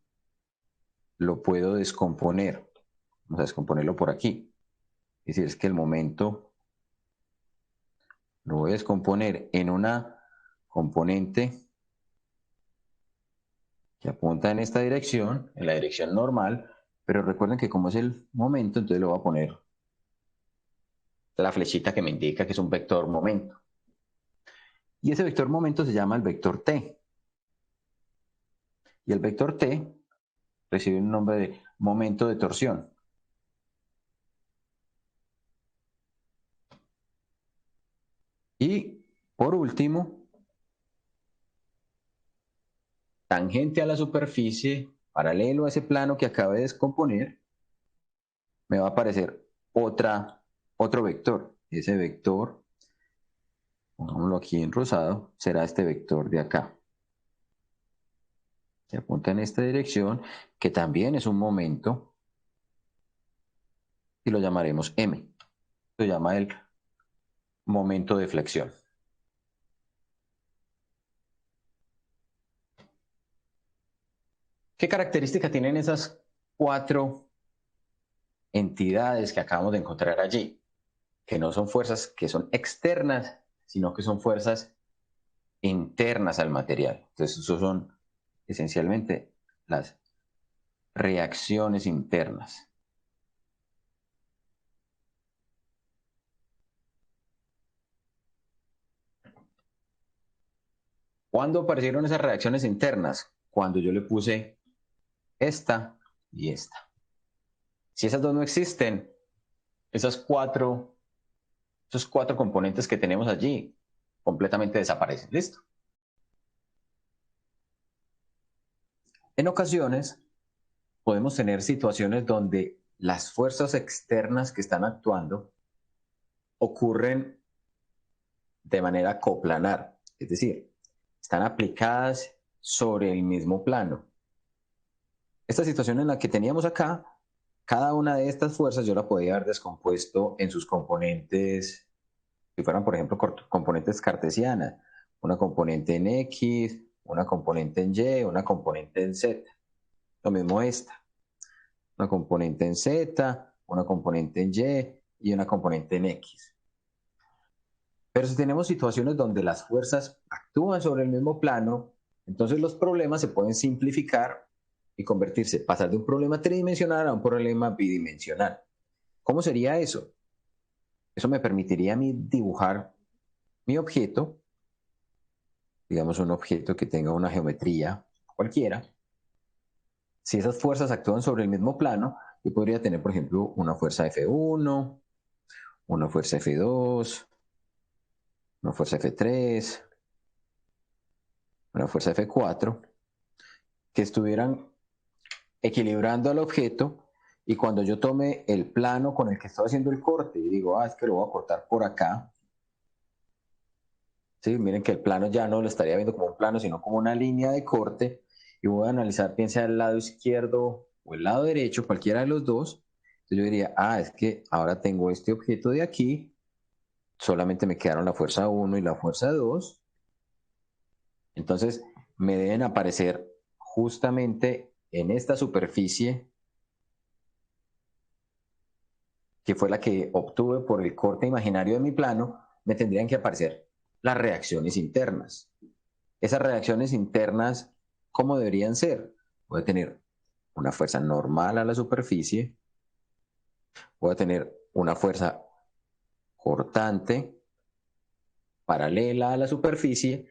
lo puedo descomponer. Vamos a descomponerlo por aquí. Es decir, es que el momento lo voy a descomponer en una componente que apunta en esta dirección, en la dirección normal, pero recuerden que como es el momento, entonces le voy a poner la flechita que me indica que es un vector momento. Y ese vector momento se llama el vector t. Y el vector t recibe un nombre de momento de torsión. Y por último, tangente a la superficie, paralelo a ese plano que acabo de descomponer, me va a aparecer otro vector. Ese vector, pongámoslo aquí en rosado, será este vector de acá. Se apunta en esta dirección, que también es un momento, y lo llamaremos M. Se llama el momento de flexión. ¿Qué característica tienen esas cuatro entidades que acabamos de encontrar allí? Que no son fuerzas que son externas, sino que son fuerzas internas al material. Entonces, eso son esencialmente las reacciones internas. ¿Cuándo aparecieron esas reacciones internas? Cuando yo le puse esta y esta. Si esas dos no existen, esos cuatro componentes que tenemos allí completamente desaparecen. ¿Listo? En ocasiones podemos tener situaciones donde las fuerzas externas que están actuando ocurren de manera coplanar, es decir, están aplicadas sobre el mismo plano. Esta situación en la que teníamos acá, cada una de estas fuerzas yo la podía haber descompuesto en sus componentes, si fueran por ejemplo componentes cartesianas, una componente en X, una componente en Y, una componente en Z. Lo mismo esta, una componente en Z, una componente en Y una componente en X. Pero si tenemos situaciones donde las fuerzas actúan sobre el mismo plano, entonces los problemas se pueden simplificar y convertirse, pasar de un problema tridimensional a un problema bidimensional. ¿Cómo sería eso? Eso me permitiría a mí dibujar mi objeto, digamos un objeto que tenga una geometría cualquiera. Si esas fuerzas actúan sobre el mismo plano, yo podría tener, por ejemplo, una fuerza F1, una fuerza F2, una fuerza F3, una fuerza F4, que estuvieran equilibrando al objeto, y cuando yo tome el plano con el que estoy haciendo el corte y digo, es que lo voy a cortar por acá, ¿sí? Miren que el plano ya no lo estaría viendo como un plano, sino como una línea de corte, y voy a analizar bien sea el lado izquierdo o el lado derecho, cualquiera de los dos. Entonces yo diría, es que ahora tengo este objeto de aquí, solamente me quedaron la fuerza 1 y la fuerza 2, entonces me deben aparecer justamente en esta superficie que fue la que obtuve por el corte imaginario de mi plano, me tendrían que aparecer las reacciones internas. Esas reacciones internas, ¿cómo deberían ser? Voy a tener una fuerza normal a la superficie, voy a tener una fuerza cortante paralela a la superficie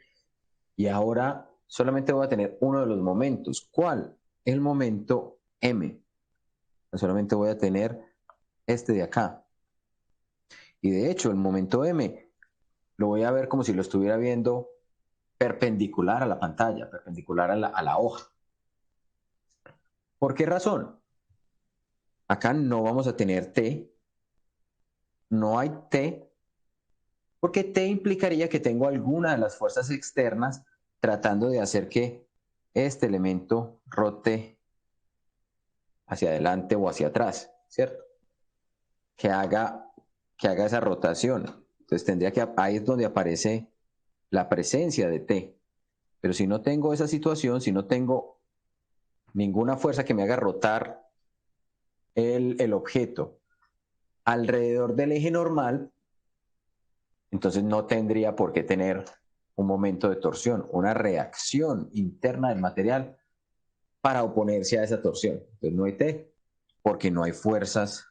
y ahora solamente voy a tener uno de los momentos. ¿Cuál? El momento M. Solamente voy a tener este de acá. Y de hecho, el momento M lo voy a ver como si lo estuviera viendo perpendicular a la pantalla, perpendicular a la hoja. ¿Por qué razón? Acá no vamos a tener T, no hay T, porque T implicaría que tengo alguna de las fuerzas externas tratando de hacer que este elemento rote hacia adelante o hacia atrás, ¿cierto? Que haga esa rotación. Entonces tendría que, ahí es donde aparece la presencia de T. Pero si no tengo esa situación, si no tengo ninguna fuerza que me haga rotar el objeto alrededor del eje normal, entonces no tendría por qué tener un momento de torsión, una reacción interna del material para oponerse a esa torsión. Entonces no hay T, porque no hay fuerzas,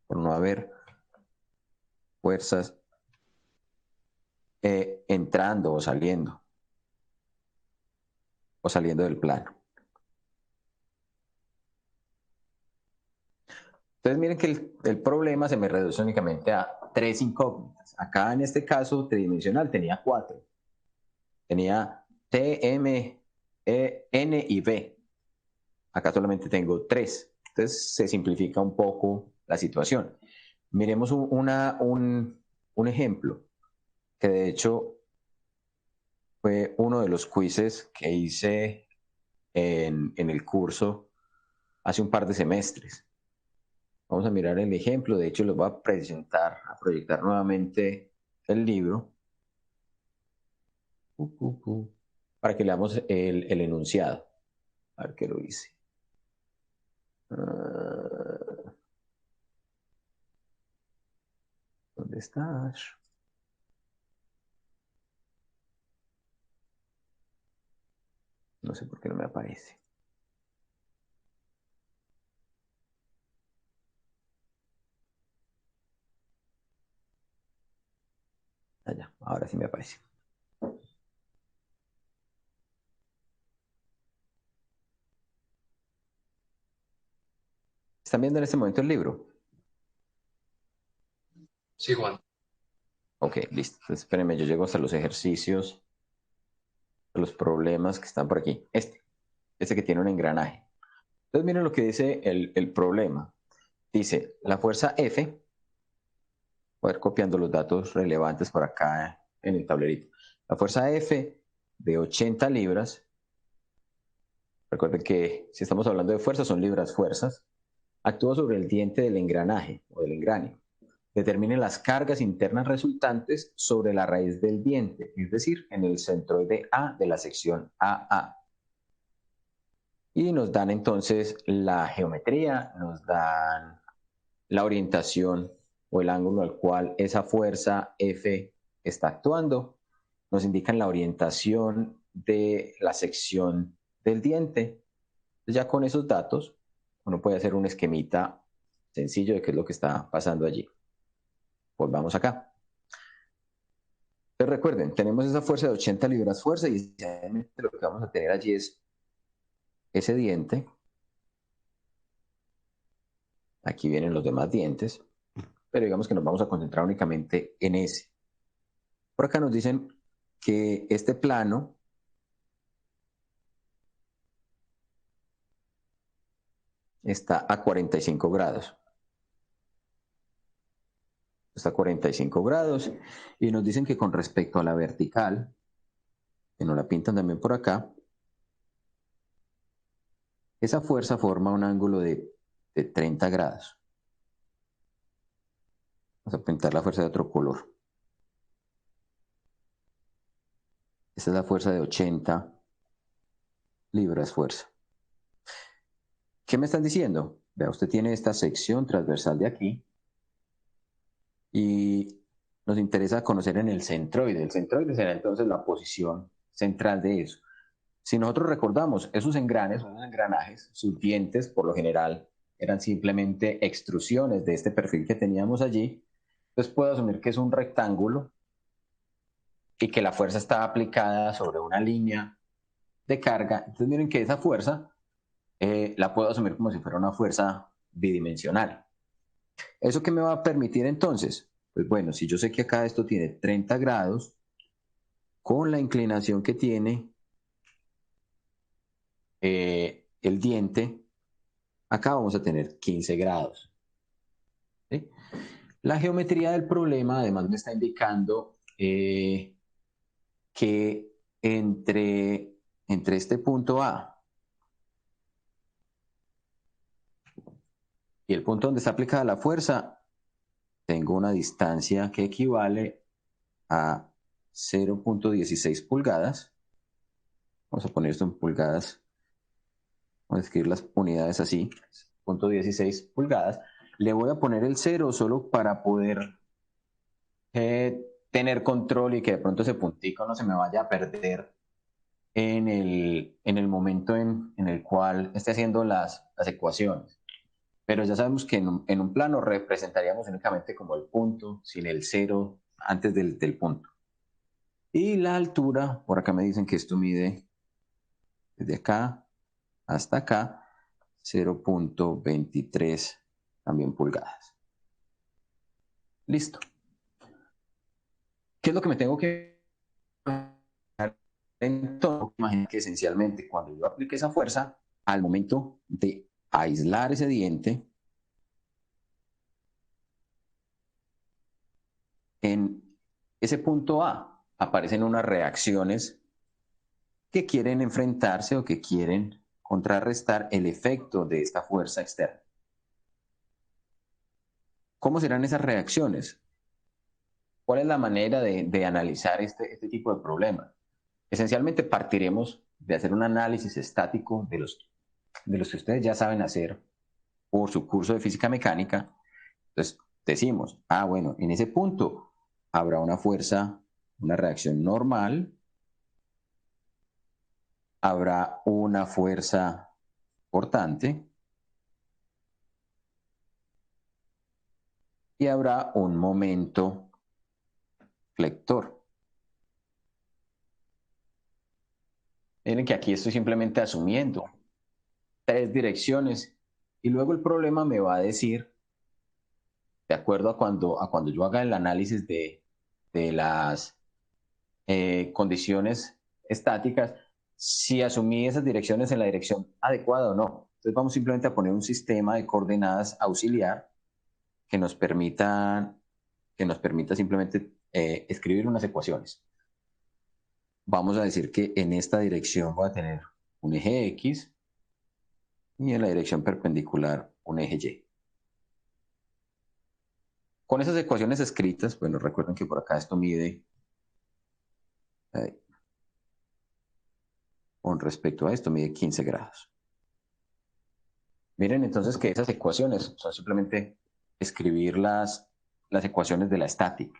por no haber fuerzas entrando o saliendo del plano. Entonces miren que el problema se me reduce únicamente a 3 incógnitas. Acá en este caso tridimensional tenía 4. Tenía T, M, E, N y B. Acá solamente tengo 3. Entonces se simplifica un poco la situación. Miremos un ejemplo que de hecho fue uno de los quizzes que hice en el curso hace un par de semestres. Vamos a mirar el ejemplo. De hecho, les voy a presentar, a proyectar nuevamente el libro para que leamos el enunciado. A ver qué lo hice. ¿Dónde estás? No sé por qué no me aparece. Allá, ahora sí me aparece. ¿Están viendo en este momento el libro? Sí, Juan. Ok, listo. Entonces, espérenme, yo llego hasta los ejercicios, los problemas que están por aquí. Este que tiene un engranaje. Entonces, miren lo que dice el problema. Dice, la fuerza F, voy a ir copiando los datos relevantes por acá en el tablerito. La fuerza F de 80 libras, recuerden que si estamos hablando de fuerza, son libras fuerzas, actúa sobre el diente del engranaje o del engranio. Determine las cargas internas resultantes sobre la raíz del diente, es decir, en el centroide A de la sección AA. Y nos dan entonces la geometría, nos dan la orientación o el ángulo al cual esa fuerza F está actuando, nos indican la orientación de la sección del diente. Ya con esos datos, uno puede hacer un esquemita sencillo de qué es lo que está pasando allí. Volvamos acá. Entonces recuerden, tenemos esa fuerza de 80 libras fuerza y lo que vamos a tener allí es ese diente. Aquí vienen los demás dientes, pero digamos que nos vamos a concentrar únicamente en ese. Por acá nos dicen que este plano está a 45 grados. Está a 45 grados y nos dicen que con respecto a la vertical, que nos la pintan también por acá, esa fuerza forma un ángulo de 30 grados. Vamos a pintar la fuerza de otro color. Esta es la fuerza de 80 libras fuerza. ¿Qué me están diciendo? Vea, usted tiene esta sección transversal de aquí y nos interesa conocer en el centroide. El centroide será entonces la posición central de eso. Si nosotros recordamos, esos engranes, esos engranajes, sus dientes, por lo general, eran simplemente extrusiones de este perfil que teníamos allí. Entonces puedo asumir que es un rectángulo y que la fuerza está aplicada sobre una línea de carga. Entonces miren que esa fuerza la puedo asumir como si fuera una fuerza bidimensional. ¿Eso qué me va a permitir entonces? Pues bueno, si yo sé que acá esto tiene 30 grados, con la inclinación que tiene el diente, acá vamos a tener 15 grados. ¿Sí? La geometría del problema además me está indicando que entre este punto A y el punto donde está aplicada la fuerza, tengo una distancia que equivale a 0.16 pulgadas. Vamos a poner esto en pulgadas. Vamos a escribir las unidades así, 0.16 pulgadas. Le voy a poner el 0 solo para poder tener control y que de pronto ese puntico no se me vaya a perder en el momento en el cual esté haciendo las ecuaciones. Pero ya sabemos que en un plano representaríamos únicamente como el punto, sin el cero antes del punto. Y la altura, por acá me dicen que esto mide desde acá hasta acá, 0.23 también pulgadas. Listo. ¿Qué es lo que me tengo que entonces? Imagina que esencialmente cuando yo aplique esa fuerza, al momento de aislar ese diente, en ese punto A aparecen unas reacciones que quieren enfrentarse o que quieren contrarrestar el efecto de esta fuerza externa. ¿Cómo serán esas reacciones? ¿Cuál es la manera de analizar este tipo de problemas? Esencialmente partiremos de hacer un análisis estático de los que ustedes ya saben hacer por su curso de física mecánica. Entonces decimos, bueno, en ese punto habrá una fuerza, una reacción normal, habrá una fuerza cortante y habrá un momento flector. Miren que aquí estoy simplemente asumiendo 3 direcciones y luego el problema me va a decir, de acuerdo a cuando yo haga el análisis de las condiciones estáticas, si asumí esas direcciones en la dirección adecuada o no. Entonces vamos simplemente a poner un sistema de coordenadas auxiliar que nos permita simplemente escribir unas ecuaciones. Vamos a decir que en esta dirección voy a tener un eje X y en la dirección perpendicular un eje Y. Con esas ecuaciones escritas, bueno, recuerden que por acá esto mide, con respecto a esto, mide 15 grados. Miren entonces que esas ecuaciones son simplemente escribir las ecuaciones de la estática.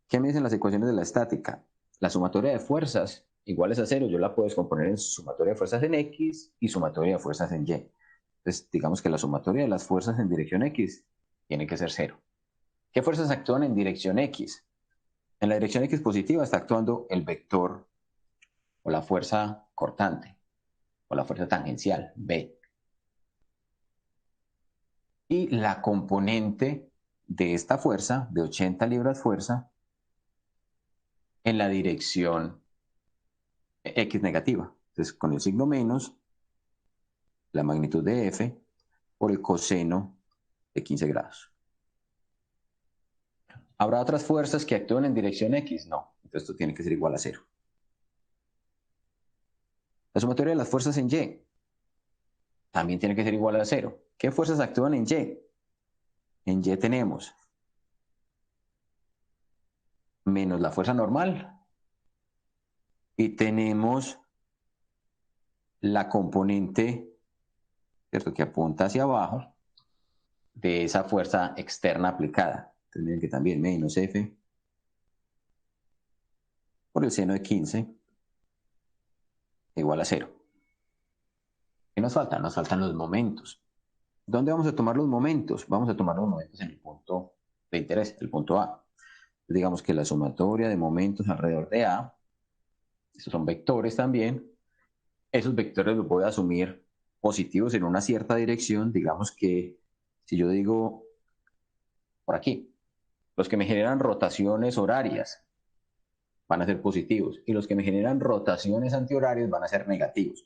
¿Qué me dicen las ecuaciones de la estática? La sumatoria de fuerzas iguales a 0, yo la puedo descomponer en sumatoria de fuerzas en X y sumatoria de fuerzas en Y. Entonces, digamos que la sumatoria de las fuerzas en dirección X tiene que ser 0. ¿Qué fuerzas actúan en dirección X? En la dirección X positiva está actuando el vector o la fuerza cortante o la fuerza tangencial, B. Y la componente de esta fuerza, de 80 libras fuerza, en la dirección X negativa. Entonces, con el signo menos, la magnitud de F por el coseno de 15 grados. ¿Habrá otras fuerzas que actúen en dirección X? No. Entonces esto tiene que ser igual a 0. La sumatoria de las fuerzas en Y también tiene que ser igual a 0. ¿Qué fuerzas actúan en Y? En Y tenemos menos la fuerza normal y tenemos la componente ¿cierto? Que apunta hacia abajo de esa fuerza externa aplicada. Entonces miren que también menos F por el seno de 15 igual a 0. ¿Qué nos falta? Nos faltan los momentos. ¿Dónde vamos a tomar los momentos? Vamos a tomar los momentos en el punto de interés, el punto A. Digamos que la sumatoria de momentos alrededor de A, estos son vectores también, esos vectores los voy a asumir positivos en una cierta dirección. Digamos que si yo digo por aquí, los que me generan rotaciones horarias van a ser positivos y los que me generan rotaciones antihorarias van a ser negativos.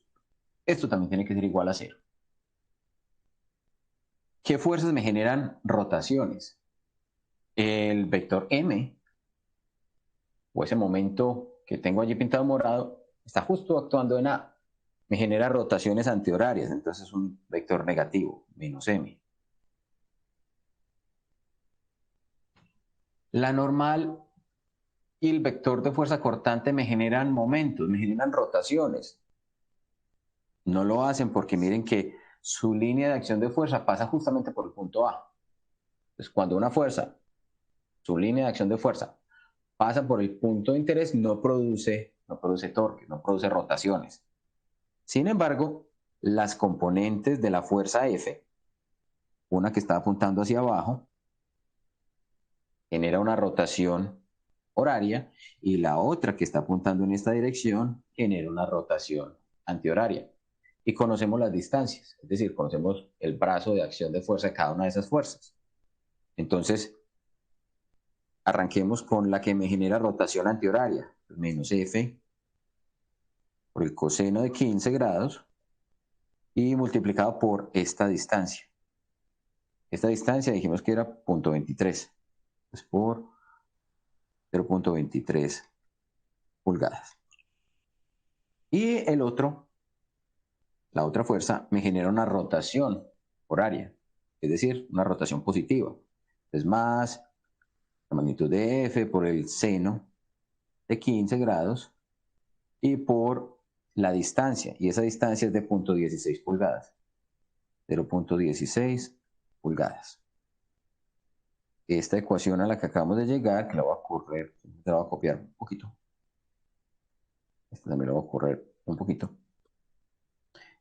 Esto también tiene que ser igual a 0. ¿Qué fuerzas me generan rotaciones? El vector M, o ese momento que tengo allí pintado morado, está justo actuando en A. Me genera rotaciones antihorarias, entonces es un vector negativo, menos M. La normal y el vector de fuerza cortante me generan momentos, me generan rotaciones. No lo hacen porque miren que su línea de acción de fuerza pasa justamente por el punto A. Entonces, cuando una fuerza, su línea de acción de fuerza, pasa por el punto de interés, no produce torque, no produce rotaciones. Sin embargo, las componentes de la fuerza F, una que está apuntando hacia abajo, genera una rotación horaria y la otra que está apuntando en esta dirección genera una rotación antihoraria. Y conocemos las distancias, es decir, conocemos el brazo de acción de fuerza de cada una de esas fuerzas. Entonces, arranquemos con la que me genera rotación antihoraria, menos F por el coseno de 15 grados y multiplicado por esta distancia. Esta distancia dijimos que era 0.23, pues por 0.23 pulgadas. Y el otro, la otra fuerza, me genera una rotación horaria, es decir, una rotación positiva. Es más la magnitud de F por el seno de 15 grados y por la distancia, y esa distancia es de 0.16 pulgadas, 0.16 pulgadas. Esta ecuación a la que acabamos de llegar, que la voy a copiar un poquito. Esta también la voy a correr un poquito.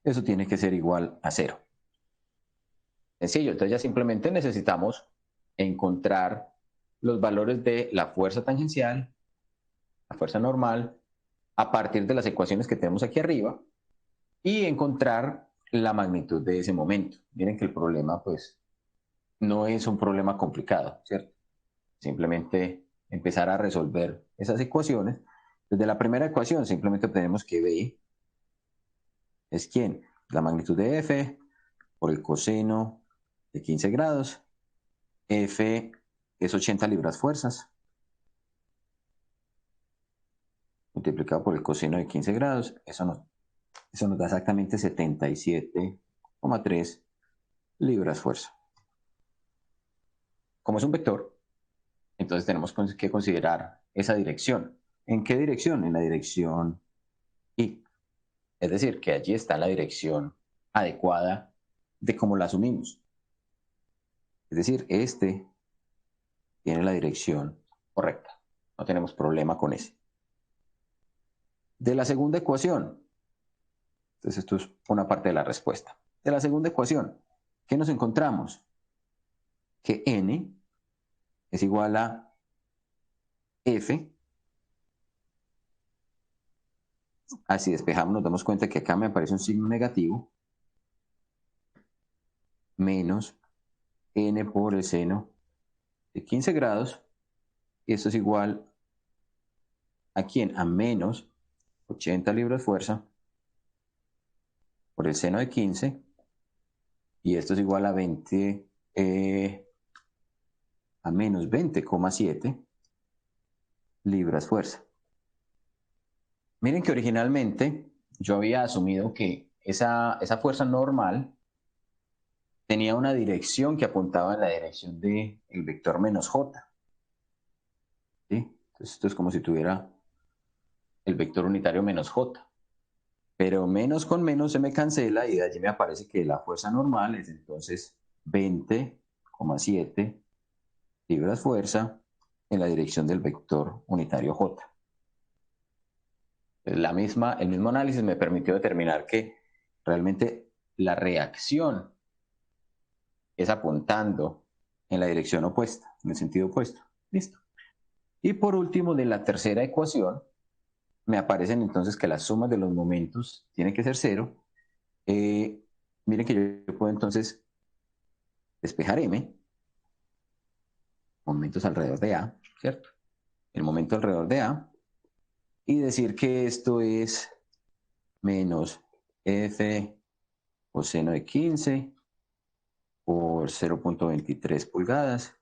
Eso tiene que ser igual a 0. Sencillo, entonces ya simplemente necesitamos encontrar los valores de la fuerza tangencial, la fuerza normal, a partir de las ecuaciones que tenemos aquí arriba y encontrar la magnitud de ese momento. Miren que el problema pues no es un problema complicado, ¿cierto? Simplemente empezar a resolver esas ecuaciones. Desde la primera ecuación simplemente obtenemos que B es ¿quién? La magnitud de F por el coseno de 15 grados. F es 80 libras fuerzas multiplicado por el coseno de 15 grados. Eso nos da exactamente 77,3 libras fuerza. Como es un vector, entonces tenemos que considerar esa dirección. ¿En qué dirección? En la dirección Y. Es decir, que allí está la dirección adecuada de cómo la asumimos. Es decir, este tiene la dirección correcta. No tenemos problema con ese. De la segunda ecuación, entonces esto es una parte de la respuesta. De la segunda ecuación, ¿qué nos encontramos? Que n es igual a F. Así despejamos, nos damos cuenta que acá me aparece un signo negativo menos n por el seno de 15 grados. Y esto es igual a ¿quién? A menos 80 libras fuerza por el seno de 15. Y esto es igual a 20, a menos 20,7 libras fuerza. Miren que originalmente yo había asumido que esa fuerza normal tenía una dirección que apuntaba en la dirección del vector menos j. ¿Sí? Entonces esto es como si tuviera el vector unitario menos j. pero menos con menos se me cancela y de allí me aparece que la fuerza normal es entonces 20,7 libras fuerza en la dirección del vector unitario J. El mismo análisis me permitió determinar que realmente la reacción es apuntando en la dirección opuesta, en el sentido opuesto. Listo. Y por último, de la tercera ecuación, me aparecen entonces que las sumas de los momentos tienen que ser cero. Miren que yo puedo entonces despejar M, momentos alrededor de A, ¿cierto? El momento alrededor de A, y decir que esto es menos F coseno de 15 por 0,23 pulgadas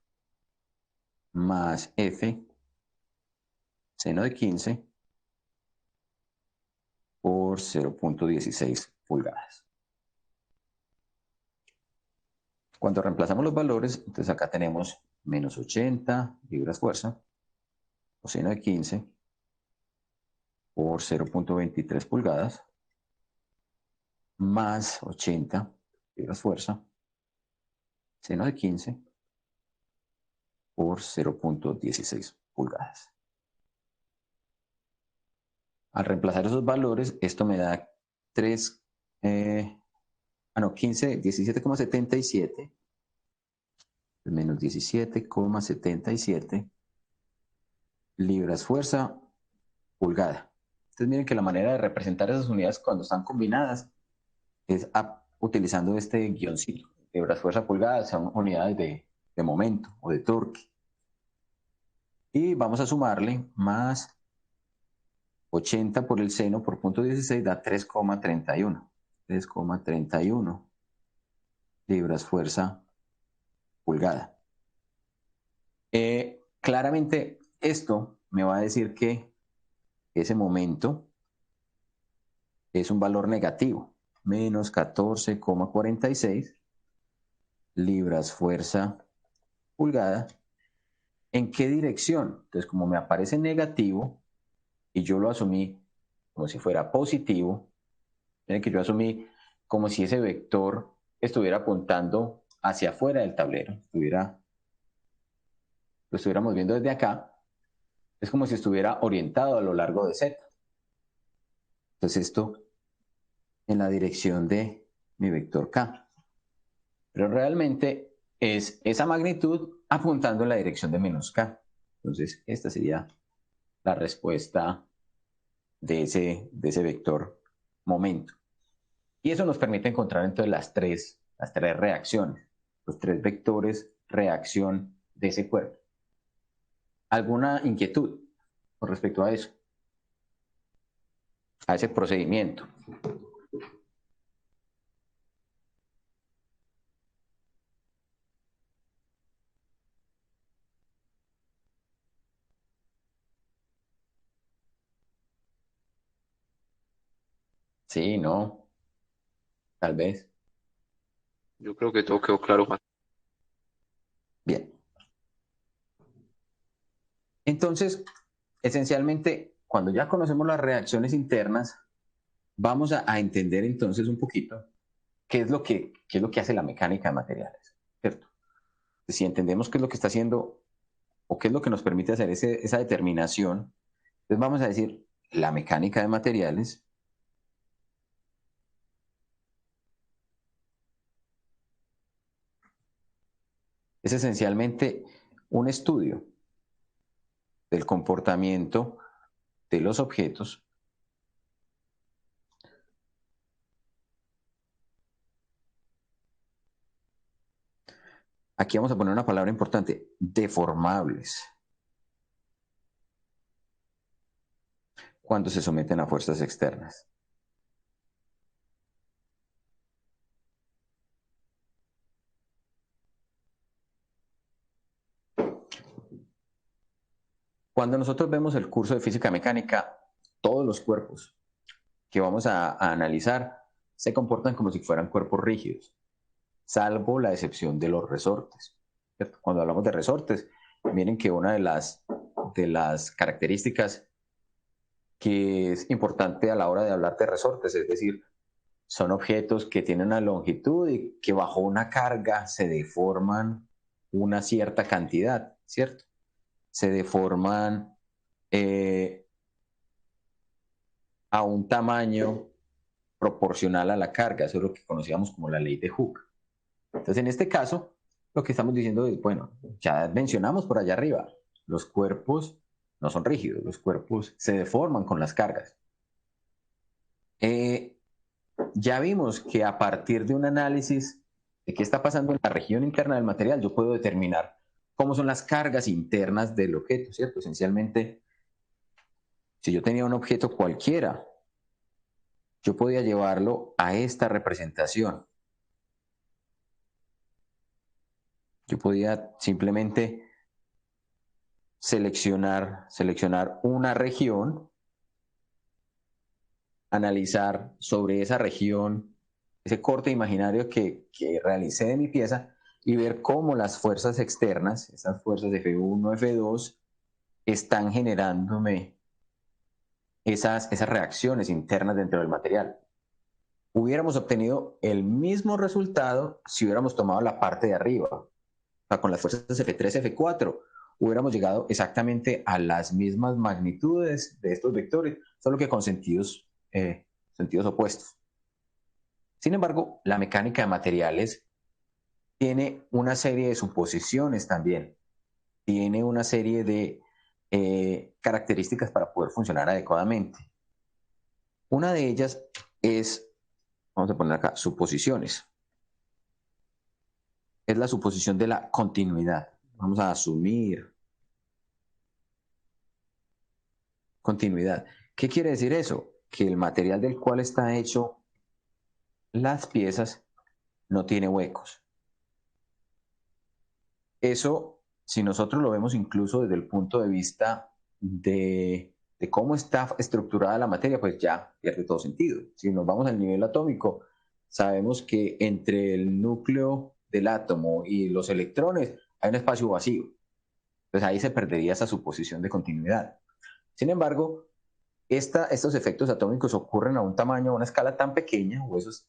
más F seno de 15 por 0,16 pulgadas. Cuando reemplazamos los valores, entonces acá tenemos menos 80 libras fuerza coseno de 15 por 0,23 pulgadas más 80 libras fuerza seno de 15 por 0,16 pulgadas. Al reemplazar esos valores, esto me da 15, 17,77 menos 17,77 libras fuerza pulgada. Entonces miren que la manera de representar esas unidades cuando están combinadas es utilizando este guioncito. Libras fuerza pulgada son unidades de momento o de torque. Y vamos a sumarle más 80 por el seno por punto 16 da 3,31. 3,31 libras fuerza pulgada. Claramente esto me va a decir que ese momento es un valor negativo, menos 14,46 libras fuerza pulgada. ¿En qué dirección? Entonces, como me aparece negativo y yo lo asumí como si fuera positivo, miren que yo asumí como si ese vector estuviera apuntando hacia afuera del tablero, lo estuviéramos viendo desde acá, es como si estuviera orientado a lo largo de Z. Entonces esto en la dirección de mi vector K. Pero realmente es esa magnitud apuntando en la dirección de menos K. Entonces esta sería la respuesta de ese vector momento. Y eso nos permite encontrar entonces las tres reacciones, los tres vectores reacción de ese cuerpo. ¿Alguna inquietud con respecto a eso? A ese procedimiento. Sí, no, tal vez. Yo creo que todo quedó claro, Juan. Bien. Entonces, esencialmente, cuando ya conocemos las reacciones internas, vamos a entender entonces un poquito qué es lo que hace la mecánica de materiales, ¿cierto? Si entendemos qué es lo que está haciendo o qué es lo que nos permite hacer esa determinación, entonces vamos a decir, la mecánica de materiales es esencialmente un estudio del comportamiento de los objetos aquí vamos a poner una palabra importante, deformables, cuando se someten a fuerzas externas. Cuando nosotros vemos el curso de física mecánica, todos los cuerpos que vamos a analizar se comportan como si fueran cuerpos rígidos, salvo la excepción de los resortes. ¿Cierto? Cuando hablamos de resortes, miren que una de las características que es importante a la hora de hablar de resortes, es decir, son objetos que tienen una longitud y que bajo una carga se deforman una cierta cantidad, ¿cierto? Se deforman a un tamaño proporcional a la carga, eso es lo que conocíamos como la ley de Hooke. Entonces, en este caso, lo que estamos diciendo es, bueno, ya mencionamos por allá arriba, los cuerpos no son rígidos, los cuerpos se deforman con las cargas. Ya vimos que a partir de un análisis de qué está pasando en la región interna del material, yo puedo determinar cómo son las cargas internas del objeto, ¿cierto? Esencialmente, si yo tenía un objeto cualquiera, yo podía llevarlo a esta representación. Yo podía simplemente seleccionar una región, analizar sobre esa región, ese corte imaginario que realicé de mi pieza y ver cómo las fuerzas externas, esas fuerzas de F1, F2, están generándome esas reacciones internas dentro del material. Hubiéramos obtenido el mismo resultado si hubiéramos tomado la parte de arriba, o sea, con las fuerzas F3, F4, hubiéramos llegado exactamente a las mismas magnitudes de estos vectores, solo que con sentidos opuestos. Sin embargo, la mecánica de materiales tiene una serie de suposiciones también, tiene una serie de características para poder funcionar adecuadamente. Una de ellas es, vamos a poner acá, suposiciones. Es la suposición de la continuidad. Vamos a asumir continuidad. ¿Qué quiere decir eso? Que el material del cual está hecho las piezas no tiene huecos. Eso, si nosotros lo vemos incluso desde el punto de vista de cómo está estructurada la materia, pues ya pierde todo sentido. Si nos vamos al nivel atómico, sabemos que entre el núcleo del átomo y los electrones hay un espacio vacío. Entonces ahí se perdería esa suposición de continuidad. Sin embargo, estos efectos atómicos ocurren a un tamaño, a una escala tan pequeña, o esos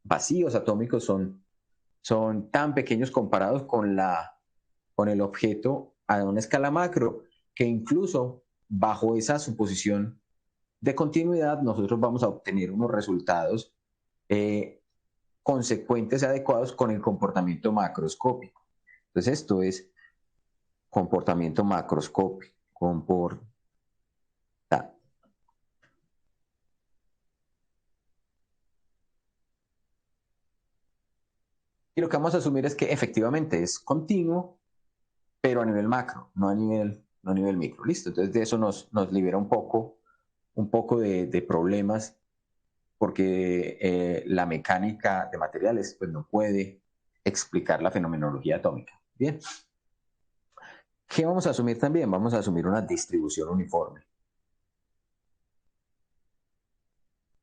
vacíos atómicos son tan pequeños comparados con el objeto a una escala macro, que incluso bajo esa suposición de continuidad nosotros vamos a obtener unos resultados consecuentes y adecuados con el comportamiento macroscópico. Entonces esto es comportamiento macroscópico, y lo que vamos a asumir es que efectivamente es continuo, pero a nivel macro, no a nivel micro. Listo. Entonces de eso nos libera un poco de problemas, porque la mecánica de materiales pues, no puede explicar la fenomenología atómica. Bien. ¿Qué vamos a asumir también? Vamos a asumir una distribución uniforme.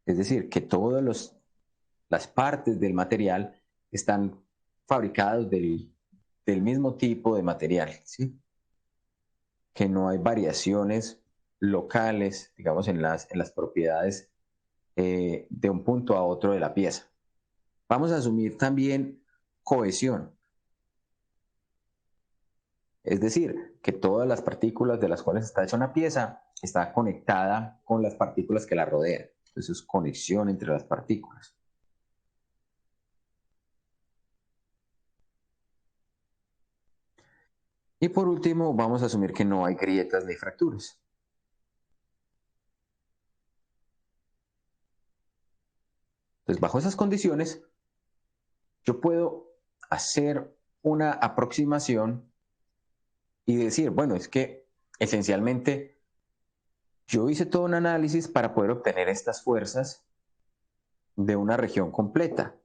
Es decir, que todas las partes del material están fabricadas del mismo tipo de material, ¿sí? Que no hay variaciones locales, digamos, en las propiedades de un punto a otro de la pieza. Vamos a asumir también cohesión. Es decir, que todas las partículas de las cuales está hecha una pieza está conectada con las partículas que la rodean. Entonces es conexión entre las partículas. Y por último, vamos a asumir que no hay grietas ni fracturas. Entonces, bajo esas condiciones, yo puedo hacer una aproximación y decir, bueno, es que esencialmente yo hice todo un análisis para poder obtener estas fuerzas de una región completa.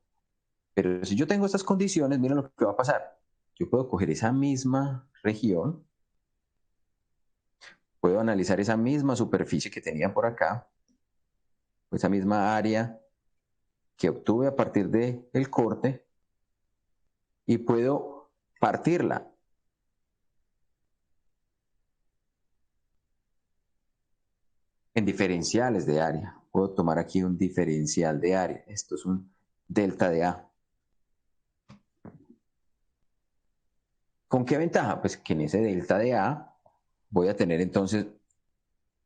Pero si yo tengo estas condiciones, miren lo que va a pasar. Yo puedo coger esa misma región, puedo analizar esa misma superficie que tenía por acá, esa misma área que obtuve a partir del corte, y puedo partirla. en diferenciales de área. Puedo tomar aquí un diferencial de área. Esto es un delta de A. ¿Con qué ventaja? Pues que en ese delta de A voy a tener entonces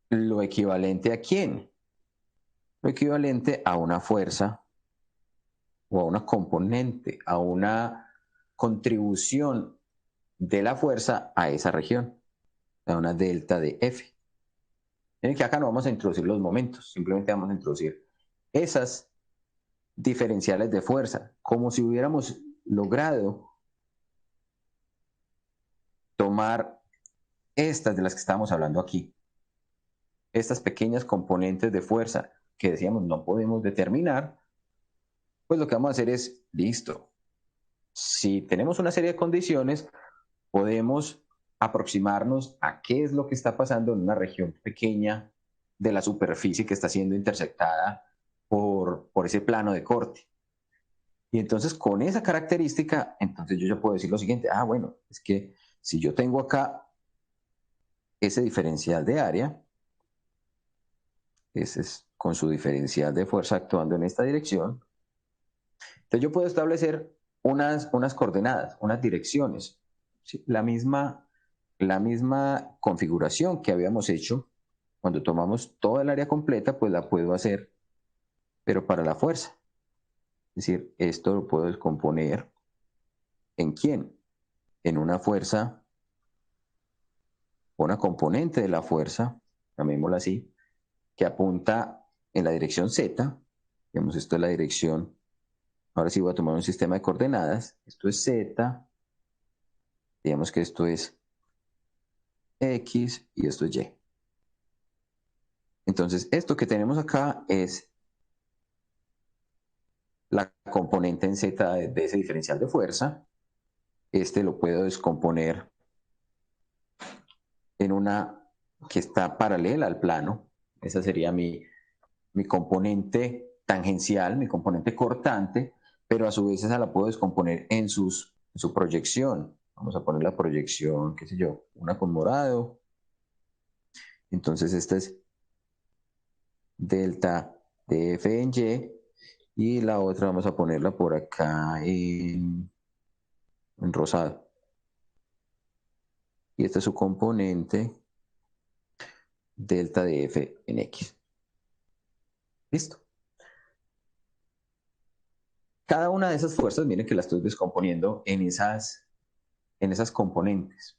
lo equivalente a ¿quién? Lo equivalente a una fuerza o a una componente, a una contribución de la fuerza a esa región, a una delta de F. Miren que acá no vamos a introducir los momentos, simplemente vamos a introducir esas diferenciales de fuerza, como si hubiéramos logrado tomar estas de las que estamos hablando aquí, estas pequeñas componentes de fuerza que decíamos no podemos determinar, pues lo que vamos a hacer es, listo, si tenemos una serie de condiciones, podemos aproximarnos a qué es lo que está pasando en una región pequeña de la superficie que está siendo intersectada por ese plano de corte. Y entonces con esa característica, entonces yo ya puedo decir lo siguiente, bueno, es que si yo tengo acá ese diferencial de área, ese es con su diferencial de fuerza actuando en esta dirección, entonces yo puedo establecer unas coordenadas, unas direcciones, ¿sí? La misma configuración que habíamos hecho cuando tomamos toda el área completa, pues la puedo hacer, pero para la fuerza. Es decir, esto lo puedo descomponer en quién, en una fuerza, una componente de la fuerza, llamémosla así, que apunta en la dirección Z. Digamos, esto es la dirección. Ahora sí voy a tomar un sistema de coordenadas. Esto es Z. Digamos que esto es X y esto es Y. Entonces, esto que tenemos acá es la componente en Z de ese diferencial de fuerza. Este lo puedo descomponer en una que está paralela al plano. Esa sería mi componente tangencial, mi componente cortante, pero a su vez esa la puedo descomponer en su proyección. Vamos a poner la proyección, qué sé yo, una con morado. Entonces esta es delta de F en Y la otra vamos a ponerla por acá en rosado. Y este es su componente delta de F en X. Listo. Cada una de esas fuerzas, miren que la estoy descomponiendo en esas componentes.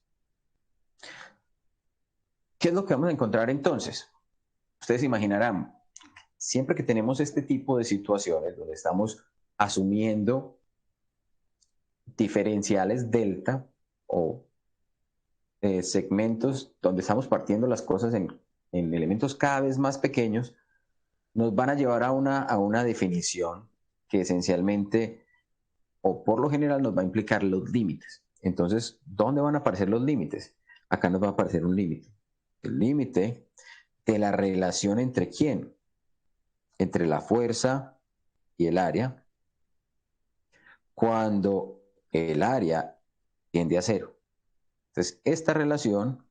¿Qué es lo que vamos a encontrar entonces? Ustedes imaginarán, siempre que tenemos este tipo de situaciones donde estamos asumiendo diferenciales delta o segmentos donde estamos partiendo las cosas en elementos cada vez más pequeños, nos van a llevar a una definición que esencialmente o por lo general nos va a implicar los límites. Entonces, ¿dónde van a aparecer los límites? Acá nos va a aparecer un límite. El límite de la relación entre quién, entre la fuerza y el área, cuando el área tiende a cero. Entonces, esta relación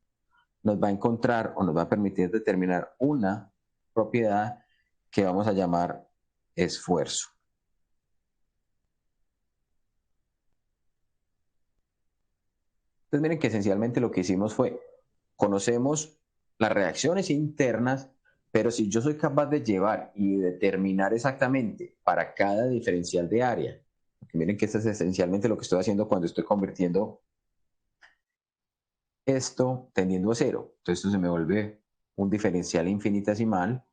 nos va a encontrar o nos va a permitir determinar una propiedad que vamos a llamar esfuerzo. Entonces, miren que esencialmente lo que hicimos fue, conocemos las reacciones internas, pero si yo soy capaz de llevar y determinar exactamente para cada diferencial de área, porque miren que esto es esencialmente lo que estoy haciendo cuando estoy convirtiendo esto tendiendo a cero. Entonces esto se me vuelve un diferencial infinitesimal.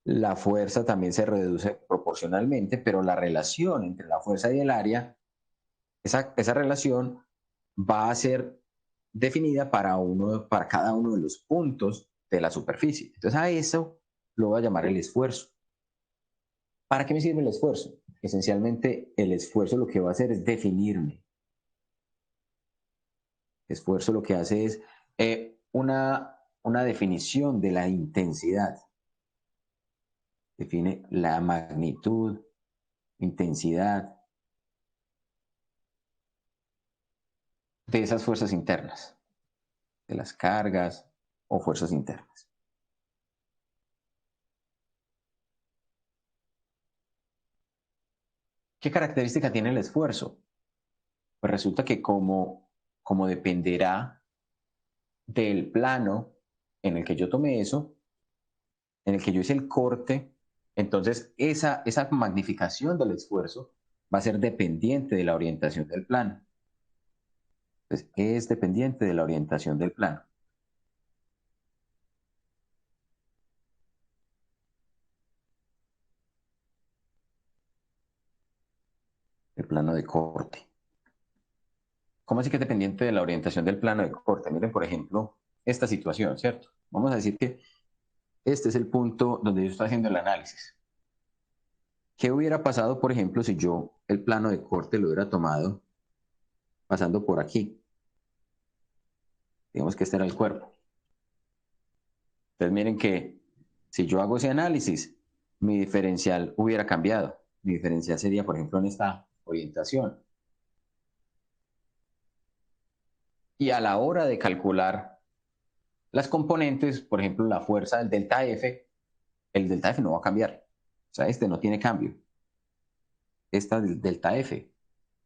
La fuerza también se reduce proporcionalmente, pero la relación entre la fuerza y el área, esa relación va a ser definida para cada uno de los puntos de la superficie. Entonces a eso lo voy a llamar el esfuerzo. ¿Para qué me sirve el esfuerzo? Esencialmente el esfuerzo lo que va a hacer es definirme. El esfuerzo lo que hace es una definición de la intensidad. Define la magnitud, intensidad de esas fuerzas internas, de las cargas o fuerzas internas. ¿Qué característica tiene el esfuerzo? Pues resulta que como dependerá del plano en el que yo tomé eso, en el que yo hice el corte, entonces esa magnificación del esfuerzo va a ser dependiente de la orientación del plano. Entonces, es dependiente de la orientación del plano. El plano de corte. ¿Cómo así que es dependiente de la orientación del plano de corte? Miren, por ejemplo, esta situación, ¿cierto? Vamos a decir que este es el punto donde yo estoy haciendo el análisis. ¿Qué hubiera pasado, por ejemplo, si yo el plano de corte lo hubiera tomado pasando por aquí? Digamos que este era el cuerpo. Entonces miren que si yo hago ese análisis, mi diferencial hubiera cambiado. Mi diferencial sería, por ejemplo, en esta orientación. Y a la hora de calcular las componentes, por ejemplo, la fuerza del delta F, el delta F no va a cambiar. O sea, este no tiene cambio. Esta del delta F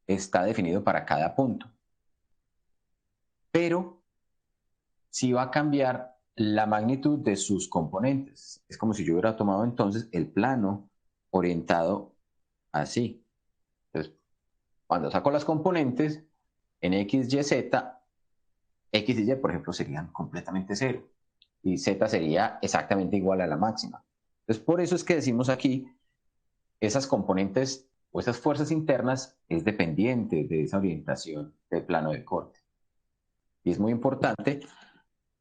está definido para cada punto. Pero sí va a cambiar la magnitud de sus componentes. Es como si yo hubiera tomado entonces el plano orientado así. Entonces, cuando saco las componentes en X, Y, Z, X y Y, por ejemplo, serían completamente cero. Y Z sería exactamente igual a la máxima. Entonces, por eso es que decimos aquí, esas componentes o esas fuerzas internas es dependiente de esa orientación del plano de corte. Y es muy importante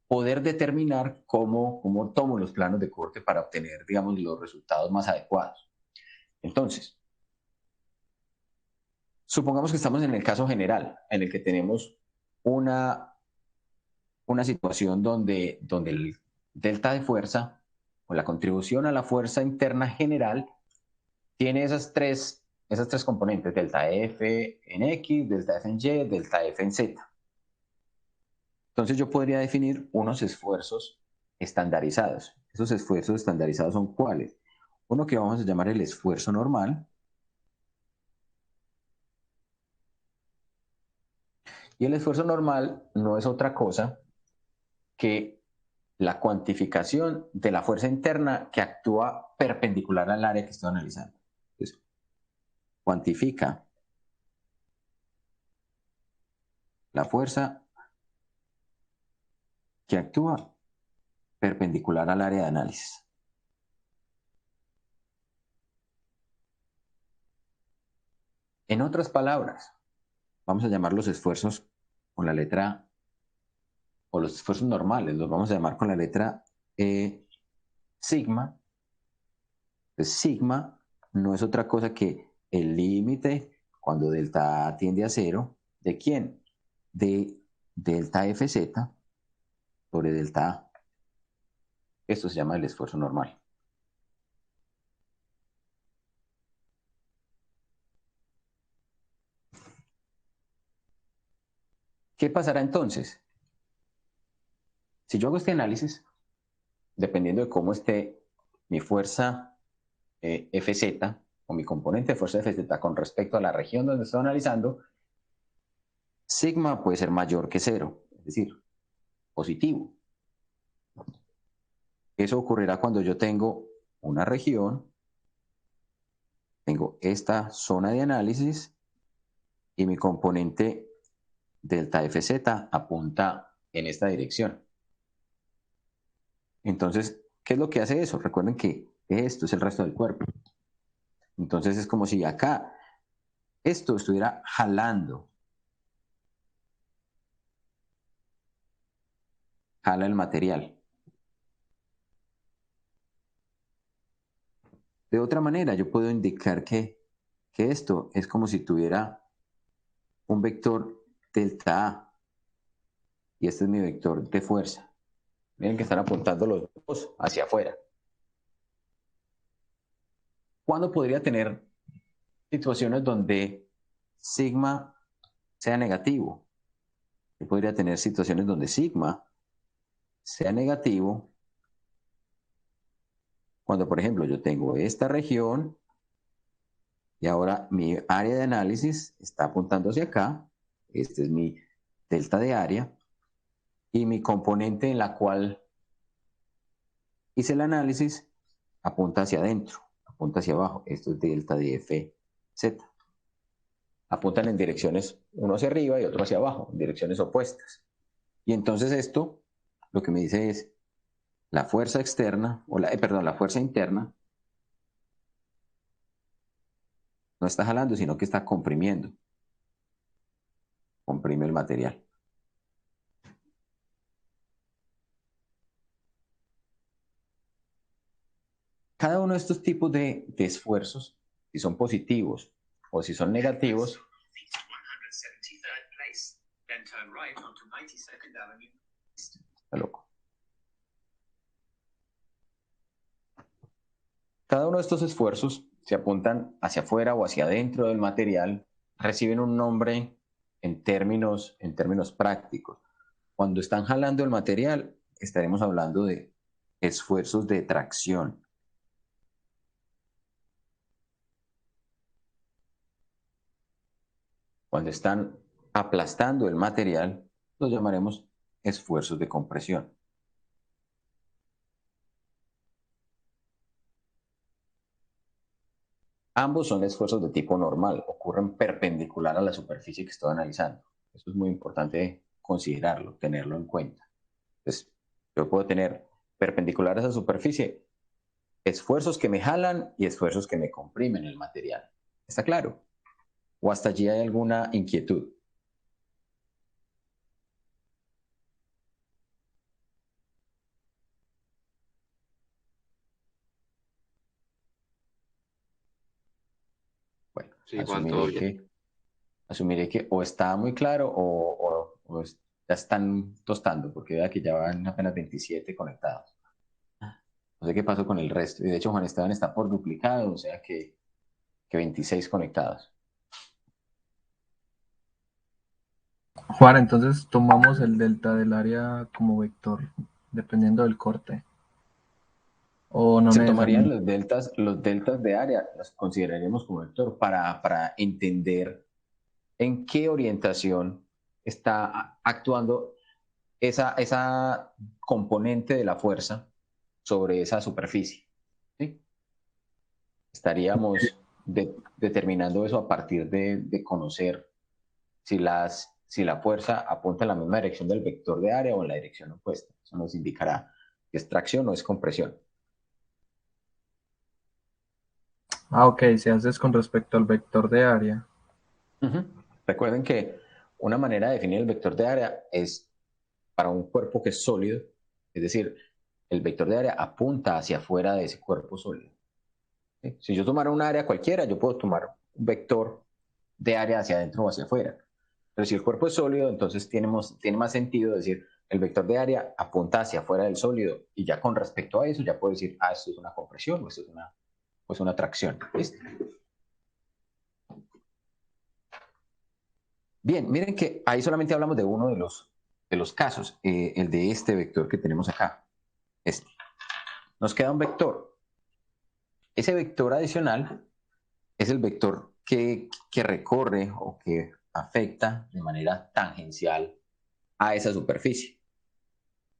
poder determinar cómo tomo los planos de corte para obtener, digamos, los resultados más adecuados. Entonces, supongamos que estamos en el caso general, en el que tenemos una situación donde el delta de fuerza o la contribución a la fuerza interna general tiene esas tres componentes, delta F en X, delta F en Y, delta F en Z. Entonces yo podría definir unos esfuerzos estandarizados. Esos esfuerzos estandarizados son ¿cuáles? Uno que vamos a llamar el esfuerzo normal. Y el esfuerzo normal no es otra cosa que la cuantificación de la fuerza interna que actúa perpendicular al área que estoy analizando. Entonces, cuantifica la fuerza que actúa perpendicular al área de análisis. En otras palabras, vamos a llamar los esfuerzos con la letra, o los esfuerzos normales, los vamos a llamar con la letra sigma. Entonces, sigma no es otra cosa que el límite cuando delta A tiende a cero, ¿de quién? De delta FZ sobre delta A. Esto se llama el esfuerzo normal. ¿Qué pasará entonces? Si yo hago este análisis, dependiendo de cómo esté mi fuerza FZ o mi componente de fuerza FZ con respecto a la región donde estoy analizando, sigma puede ser mayor que cero, es decir, positivo. Eso ocurrirá cuando yo tengo una región, tengo esta zona de análisis y mi componente delta FZ apunta en esta dirección. Entonces, ¿qué es lo que hace eso? Recuerden que esto es el resto del cuerpo. Entonces es como si acá esto estuviera jalando. Jala el material. De otra manera, yo puedo indicar que esto es como si tuviera un vector delta A y este es mi vector de fuerza. Miren que están apuntando los dos hacia afuera. ¿Cuándo podría tener situaciones donde sigma sea negativo? Yo podría tener situaciones donde sigma sea negativo cuando, por ejemplo, yo tengo esta región Y ahora mi área de análisis está apuntando hacia acá. Este es mi delta de área. Y mi componente en la cual hice el análisis apunta hacia adentro, apunta hacia abajo. Esto es delta de FZ. Apuntan en direcciones, uno hacia arriba y otro hacia abajo, en direcciones opuestas. Y entonces esto lo que me dice es la fuerza externa, la fuerza interna no está jalando, sino que está comprimiendo. Comprime el material. Cada uno de estos tipos de esfuerzos, si son positivos o si son negativos, está loco. Cada uno de estos esfuerzos, si apuntan hacia afuera o hacia adentro del material, reciben un nombre en términos prácticos. Cuando están jalando el material, estaremos hablando de esfuerzos de tracción. Cuando están aplastando el material, los llamaremos esfuerzos de compresión. Ambos son esfuerzos de tipo normal, ocurren perpendicular a la superficie que estoy analizando. Eso es muy importante considerarlo, tenerlo en cuenta. Entonces, yo puedo tener perpendicular a esa superficie esfuerzos que me jalan y esfuerzos que me comprimen el material. ¿Está claro? ¿O hasta allí hay alguna inquietud? Bueno, Sí, Juan, todo bien. asumiré que o está muy claro o ya están tostando, porque vea que ya van apenas 27 conectados. No sé qué pasó con el resto. Y de hecho, Juan Esteban está por duplicado, o sea que 26 conectados. Juan, entonces tomamos el delta del área como vector, dependiendo del corte. O no Se tomarían necesariamente. los deltas de área, los consideraríamos como vector para entender en qué orientación está actuando esa componente de la fuerza sobre esa superficie. ¿Sí? Estaríamos determinando eso a partir de conocer si la fuerza apunta en la misma dirección del vector de área o en la dirección opuesta. Eso nos indicará si es tracción o es compresión. Ah, ok, se hace con respecto al vector de área. Recuerden que una manera de definir el vector de área es para un cuerpo que es sólido, es decir, el vector de área apunta hacia afuera de ese cuerpo sólido. ¿Sí? Si yo tomara un área cualquiera, yo puedo tomar un vector de área hacia adentro o hacia afuera. Pero si el cuerpo es sólido, entonces tiene más sentido decir el vector de área apunta hacia afuera del sólido y ya con respecto a eso ya puedo decir, esto es una compresión o esto es una tracción. ¿Listo? Bien, miren que ahí solamente hablamos de uno de los casos, el de este vector que tenemos acá. Este. Nos queda un vector. Ese vector adicional es el vector que recorre o que afecta de manera tangencial a esa superficie.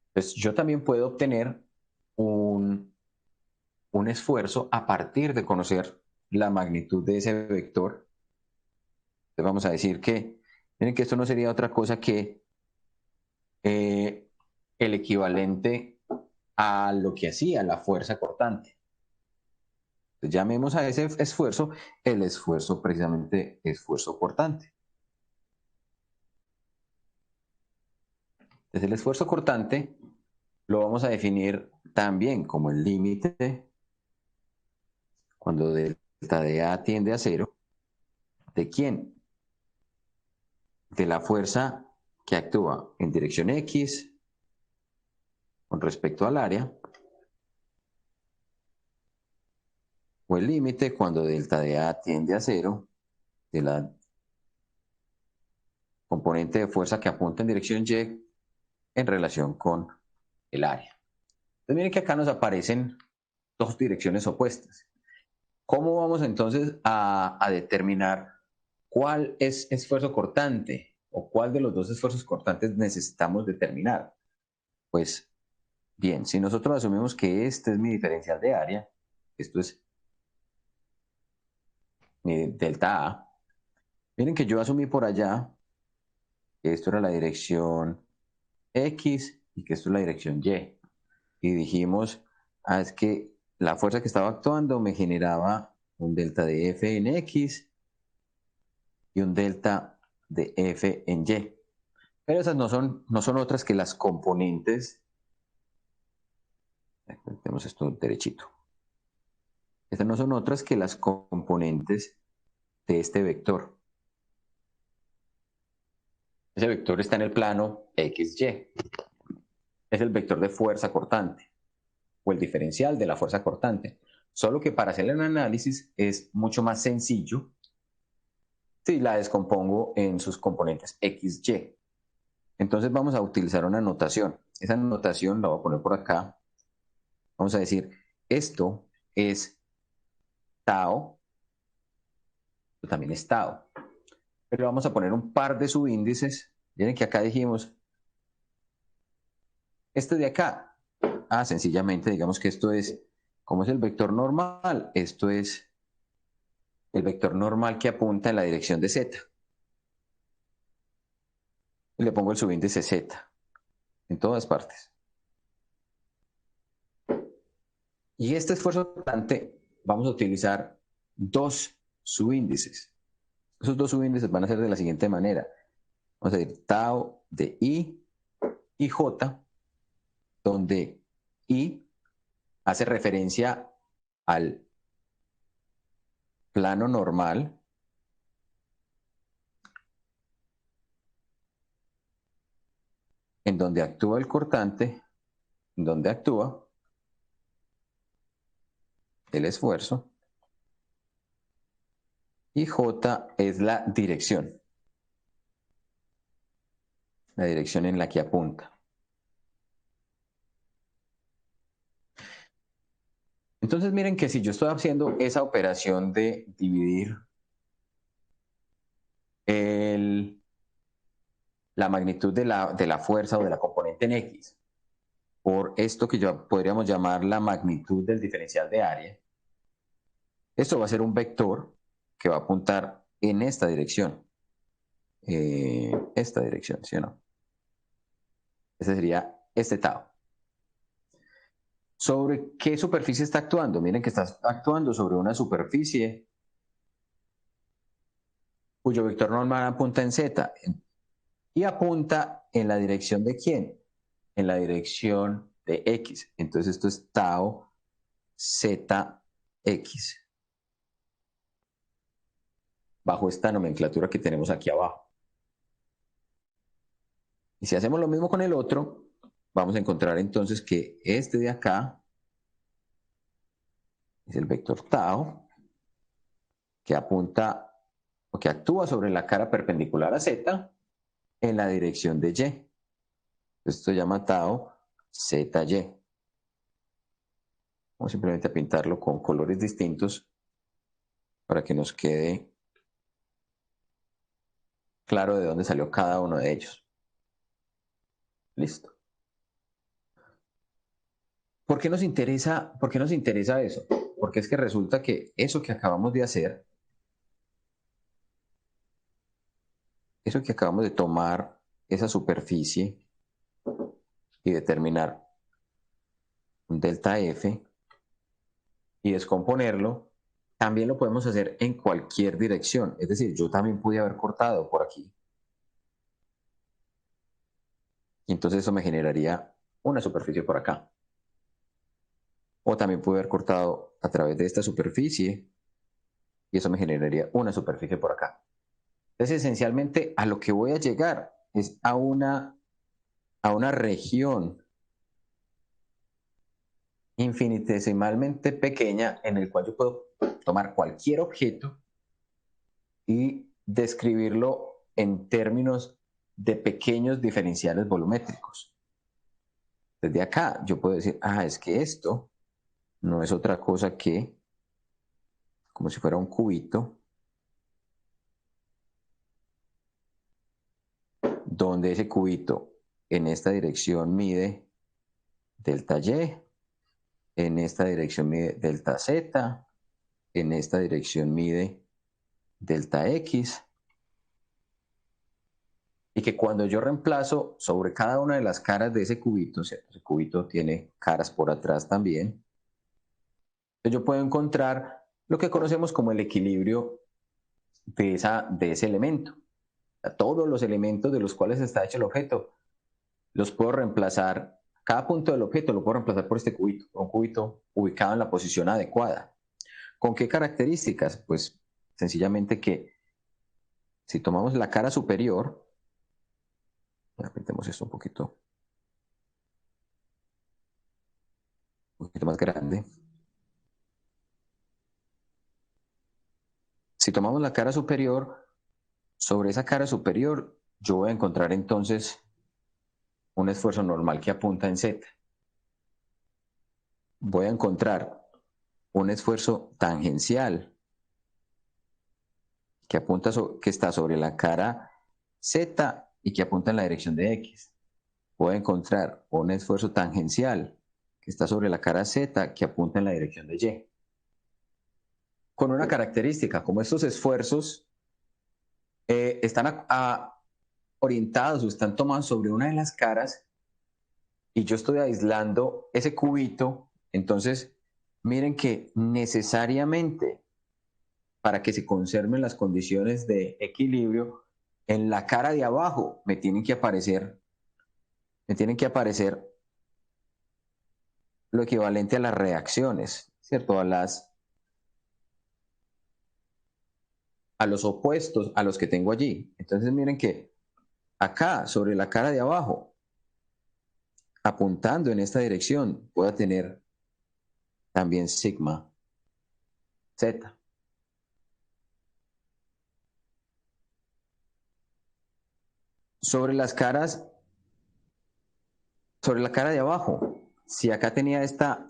Entonces, yo también puedo obtener un esfuerzo a partir de conocer la magnitud de ese vector. Entonces, vamos a decir que, miren que esto no sería otra cosa que el equivalente a lo que hacía la fuerza cortante. Entonces, llamemos a ese esfuerzo el esfuerzo precisamente esfuerzo cortante. Entonces, el esfuerzo cortante lo vamos a definir también como el límite cuando delta de A tiende a cero. ¿De quién? De la fuerza que actúa en dirección X con respecto al área, o el límite cuando delta de A tiende a cero de la componente de fuerza que apunta en dirección Y en relación con el área. Entonces miren que acá nos aparecen dos direcciones opuestas. ¿Cómo vamos entonces a determinar cuál es esfuerzo cortante o cuál de los dos esfuerzos cortantes necesitamos determinar? Pues bien, si nosotros asumimos que este es mi diferencial de área, esto es mi delta A, miren que yo asumí por allá que esto era la dirección X y que esto es la dirección Y. Y dijimos, es que la fuerza que estaba actuando me generaba un delta de F en X y un delta de F en Y. Pero esas no son otras que las componentes. Tenemos esto derechito. Estas no son otras que las componentes de este vector. Ese vector está en el plano XY. Es el vector de fuerza cortante o el diferencial de la fuerza cortante. Solo que para hacer el análisis es mucho más sencillo si la descompongo en sus componentes XY. Entonces vamos a utilizar una notación. Esa notación la voy a poner por acá. Vamos a decir, esto es tau, esto también es tau. Pero vamos a poner un par de subíndices. Miren que acá dijimos, este de acá. Sencillamente digamos que esto es, como es el vector normal, esto es el vector normal que apunta en la dirección de Z. Y le pongo el subíndice Z en todas partes. Y este esfuerzo cortante vamos a utilizar dos subíndices. Esos dos subíndices van a ser de la siguiente manera. Vamos a decir tau de I y J, donde I hace referencia al plano normal en donde actúa el cortante, en donde actúa el esfuerzo, y J es la dirección en la que apunta. Entonces miren que si yo estoy haciendo esa operación de dividir la magnitud de la fuerza o de la componente en X por esto que yo podríamos llamar la magnitud del diferencial de área, esto va a ser un vector que va a apuntar en esta dirección. ¿Sí o no? Ese sería este tau. ¿Sobre qué superficie está actuando? Miren que está actuando sobre una superficie cuyo vector normal apunta en Z. Y apunta en la dirección de ¿quién? En la dirección de X. Entonces esto es tau ZX. Bajo esta nomenclatura que tenemos aquí abajo. Y si hacemos lo mismo con el otro, vamos a encontrar entonces que este de acá es el vector tau, que apunta o que actúa sobre la cara perpendicular a Z en la dirección de Y. Esto se llama tau ZY. Vamos simplemente a pintarlo con colores distintos para que nos quede claro de dónde salió cada uno de ellos. Listo. ¿Por qué nos interesa eso? Porque es que resulta que eso que acabamos de hacer, eso que acabamos de tomar, esa superficie y determinar un delta F y descomponerlo, también lo podemos hacer en cualquier dirección. Es decir, yo también pude haber cortado por aquí. Y entonces eso me generaría una superficie por acá. O también pude haber cortado a través de esta superficie y eso me generaría una superficie por acá. Entonces, esencialmente, a lo que voy a llegar es a una región infinitesimalmente pequeña en el cual yo puedo tomar cualquier objeto y describirlo en términos de pequeños diferenciales volumétricos. Desde acá yo puedo decir, es que esto no es otra cosa que como si fuera un cubito, donde ese cubito en esta dirección mide delta Y, en esta dirección mide delta Z, en esta dirección mide delta X, y que cuando yo reemplazo sobre cada una de las caras de ese cubito, ¿cierto? Ese cubito tiene caras por atrás también, yo puedo encontrar lo que conocemos como el equilibrio de ese elemento. O sea, todos los elementos de los cuales está hecho el objeto los puedo reemplazar, cada punto del objeto lo puedo reemplazar por este cubito, por un cubito ubicado en la posición adecuada. ¿Con qué características? Pues sencillamente que si tomamos la cara superior, apretemos esto un poquito más grande. Si tomamos la cara superior, sobre esa cara superior yo voy a encontrar entonces un esfuerzo normal que apunta en Z. Voy a encontrar un esfuerzo tangencial que apunta que está sobre la cara Z y que apunta en la dirección de X. Voy a encontrar un esfuerzo tangencial que está sobre la cara Z que apunta en la dirección de Y. Con una característica, como estos esfuerzos están orientados o están tomados sobre una de las caras y yo estoy aislando ese cubito, entonces miren que necesariamente para que se conserven las condiciones de equilibrio, en la cara de abajo me tienen que aparecer lo equivalente a las reacciones, ¿cierto? A los opuestos a los que tengo allí. Entonces miren que acá, sobre la cara de abajo, apuntando en esta dirección, puedo tener también sigma Z. Sobre las caras, sobre la cara de abajo, si acá tenía esta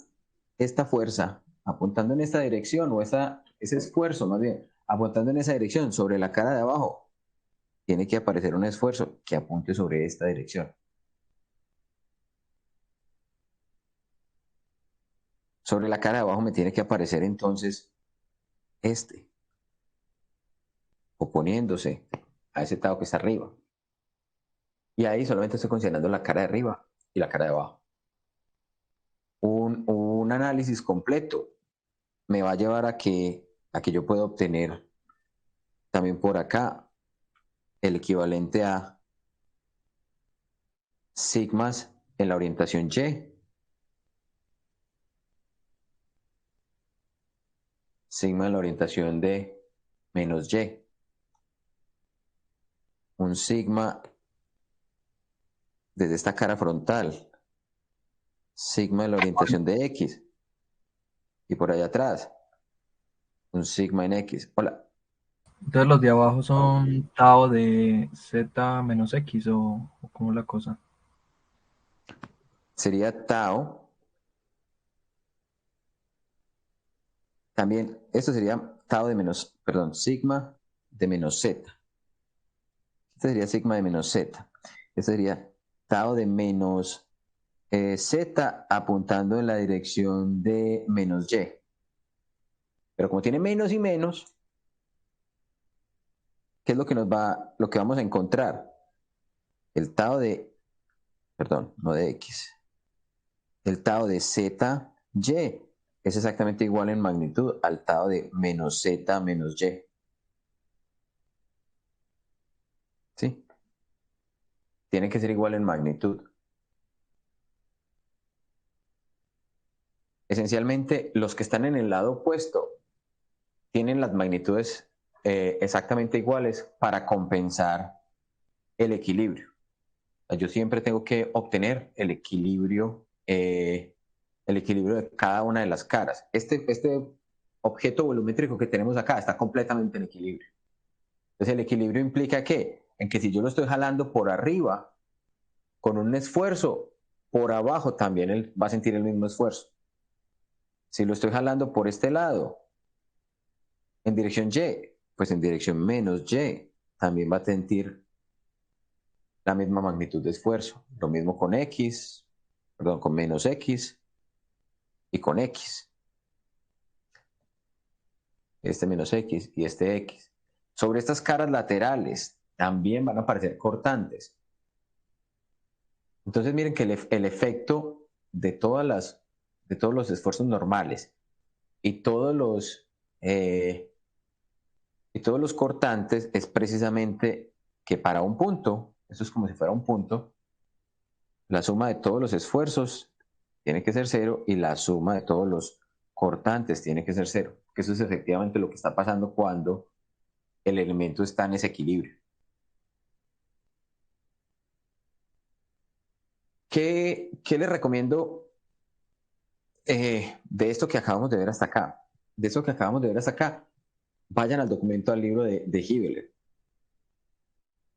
fuerza apuntando en esta dirección, o ese esfuerzo más bien, apuntando en esa dirección sobre la cara de abajo, tiene que aparecer un esfuerzo que apunte sobre esta dirección. Sobre la cara de abajo me tiene que aparecer entonces oponiéndose a ese tau que está arriba. Y ahí solamente estoy considerando la cara de arriba y la cara de abajo. Un análisis completo me va a llevar a que yo pueda obtener también por acá el equivalente a sigmas en la orientación Y, sigma en la orientación de menos Y, un sigma desde esta cara frontal, sigma en la orientación de X, y por allá atrás, un sigma en X. Hola. Entonces los de abajo son tau de Z menos X o cómo es la cosa. Sería tau. También, esto sería tau de menos, perdón, sigma de menos Z. Este sería sigma de menos Z. Este sería tau de menos Z apuntando en la dirección de menos Y. Pero como tiene menos y menos, ¿qué es lo que vamos a encontrar? El tau de, perdón, no de X. El tau de ZY es exactamente igual en magnitud al tau de menos Z menos Y. ¿Sí? Tiene que ser igual en magnitud. Esencialmente, los que están en el lado opuesto tienen las magnitudes exactamente iguales para compensar el equilibrio. Yo siempre tengo que obtener el equilibrio de cada una de las caras. Este objeto volumétrico que tenemos acá está completamente en equilibrio. Entonces, el equilibrio implica que, en que si yo lo estoy jalando por arriba, con un esfuerzo, por abajo también él va a sentir el mismo esfuerzo. Si lo estoy jalando por este lado, En dirección Y, pues en dirección menos Y también va a sentir la misma magnitud de esfuerzo. Lo mismo con X, perdón, con menos X y con X. Este menos X y este X. Sobre estas caras laterales también van a aparecer cortantes. Entonces miren que el efecto de todos los esfuerzos normales y y todos los cortantes es precisamente que para un punto, eso es como si fuera un punto, la suma de todos los esfuerzos tiene que ser cero y la suma de todos los cortantes tiene que ser cero. Que eso es efectivamente lo que está pasando cuando el elemento está en ese equilibrio. ¿Qué les recomiendo de esto que acabamos de ver hasta acá? De eso que acabamos de ver hasta acá, vayan al documento, al libro de Hibbeler.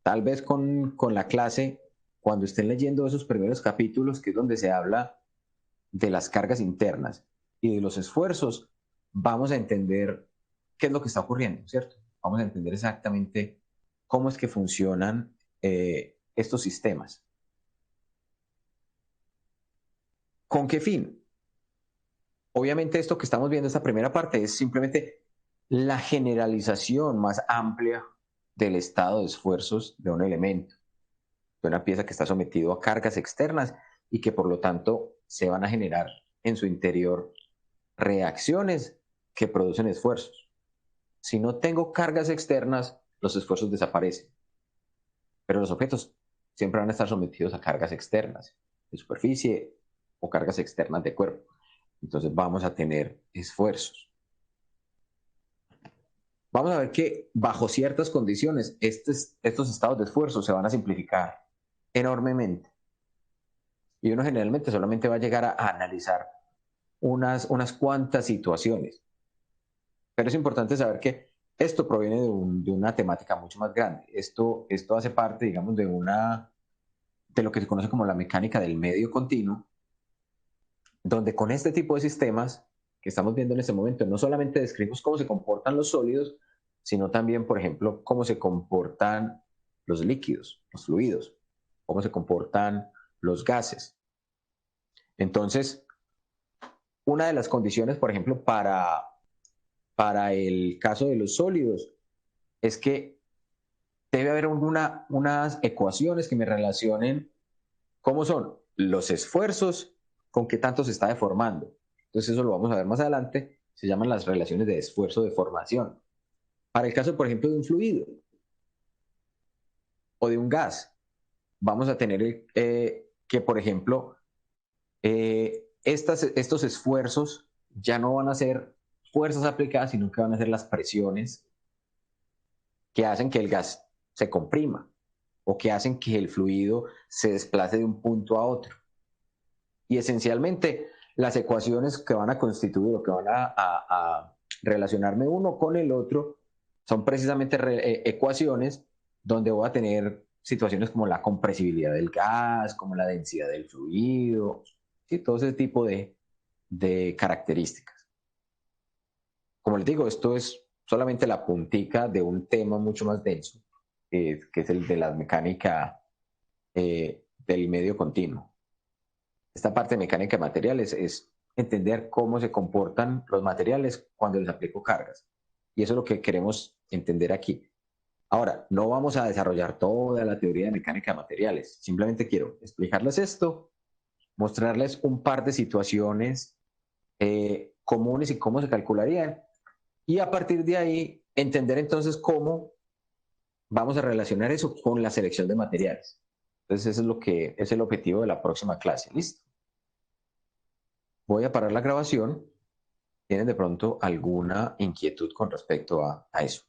Tal vez con la clase, cuando estén leyendo esos primeros capítulos, que es donde se habla de las cargas internas y de los esfuerzos, vamos a entender qué es lo que está ocurriendo, ¿cierto? Vamos a entender exactamente cómo es que funcionan estos sistemas. ¿Con qué fin? Obviamente esto que estamos viendo, esta primera parte, es simplemente la generalización más amplia del estado de esfuerzos de un elemento, de una pieza que está sometido a cargas externas y que por lo tanto se van a generar en su interior reacciones que producen esfuerzos. Si no tengo cargas externas, los esfuerzos desaparecen, pero los objetos siempre van a estar sometidos a cargas externas de superficie o cargas externas de cuerpo. Entonces vamos a tener esfuerzos. Vamos a ver que bajo ciertas condiciones estos estados de esfuerzo se van a simplificar enormemente. Y uno generalmente solamente va a llegar a analizar unas cuantas situaciones. Pero es importante saber que esto proviene de una temática mucho más grande. Esto hace parte, digamos, de lo que se conoce como la mecánica del medio continuo, donde con este tipo de sistemas que estamos viendo en este momento, no solamente describimos cómo se comportan los sólidos, sino también, por ejemplo, cómo se comportan los líquidos, los fluidos, cómo se comportan los gases. Entonces, una de las condiciones, por ejemplo, para el caso de los sólidos, es que debe haber unas ecuaciones que me relacionen cómo son los esfuerzos con qué tanto se está deformando. Entonces eso lo vamos a ver más adelante, se llaman las relaciones de esfuerzo-deformación. Para el caso, por ejemplo, de un fluido o de un gas, vamos a tener que, por ejemplo, estos esfuerzos ya no van a ser fuerzas aplicadas, sino que van a ser las presiones que hacen que el gas se comprima o que hacen que el fluido se desplace de un punto a otro. Y esencialmente las ecuaciones que van a constituir o que van a relacionarme uno con el otro son precisamente ecuaciones donde voy a tener situaciones como la compresibilidad del gas, como la densidad del fluido, ¿sí? Todo ese tipo de características. Como les digo, esto es solamente la puntica de un tema mucho más denso, que es el de la mecánica del medio continuo. Esta parte de mecánica de materiales es entender cómo se comportan los materiales cuando les aplico cargas. Y eso es lo que queremos entender aquí. Ahora, no vamos a desarrollar toda la teoría de mecánica de materiales. Simplemente quiero explicarles esto, mostrarles un par de situaciones comunes y cómo se calcularían. Y a partir de ahí, entender entonces cómo vamos a relacionar eso con la selección de materiales. Entonces, eso es lo que es el objetivo de la próxima clase. ¿Listo? Voy a parar la grabación. ¿Tienen de pronto alguna inquietud con respecto a eso?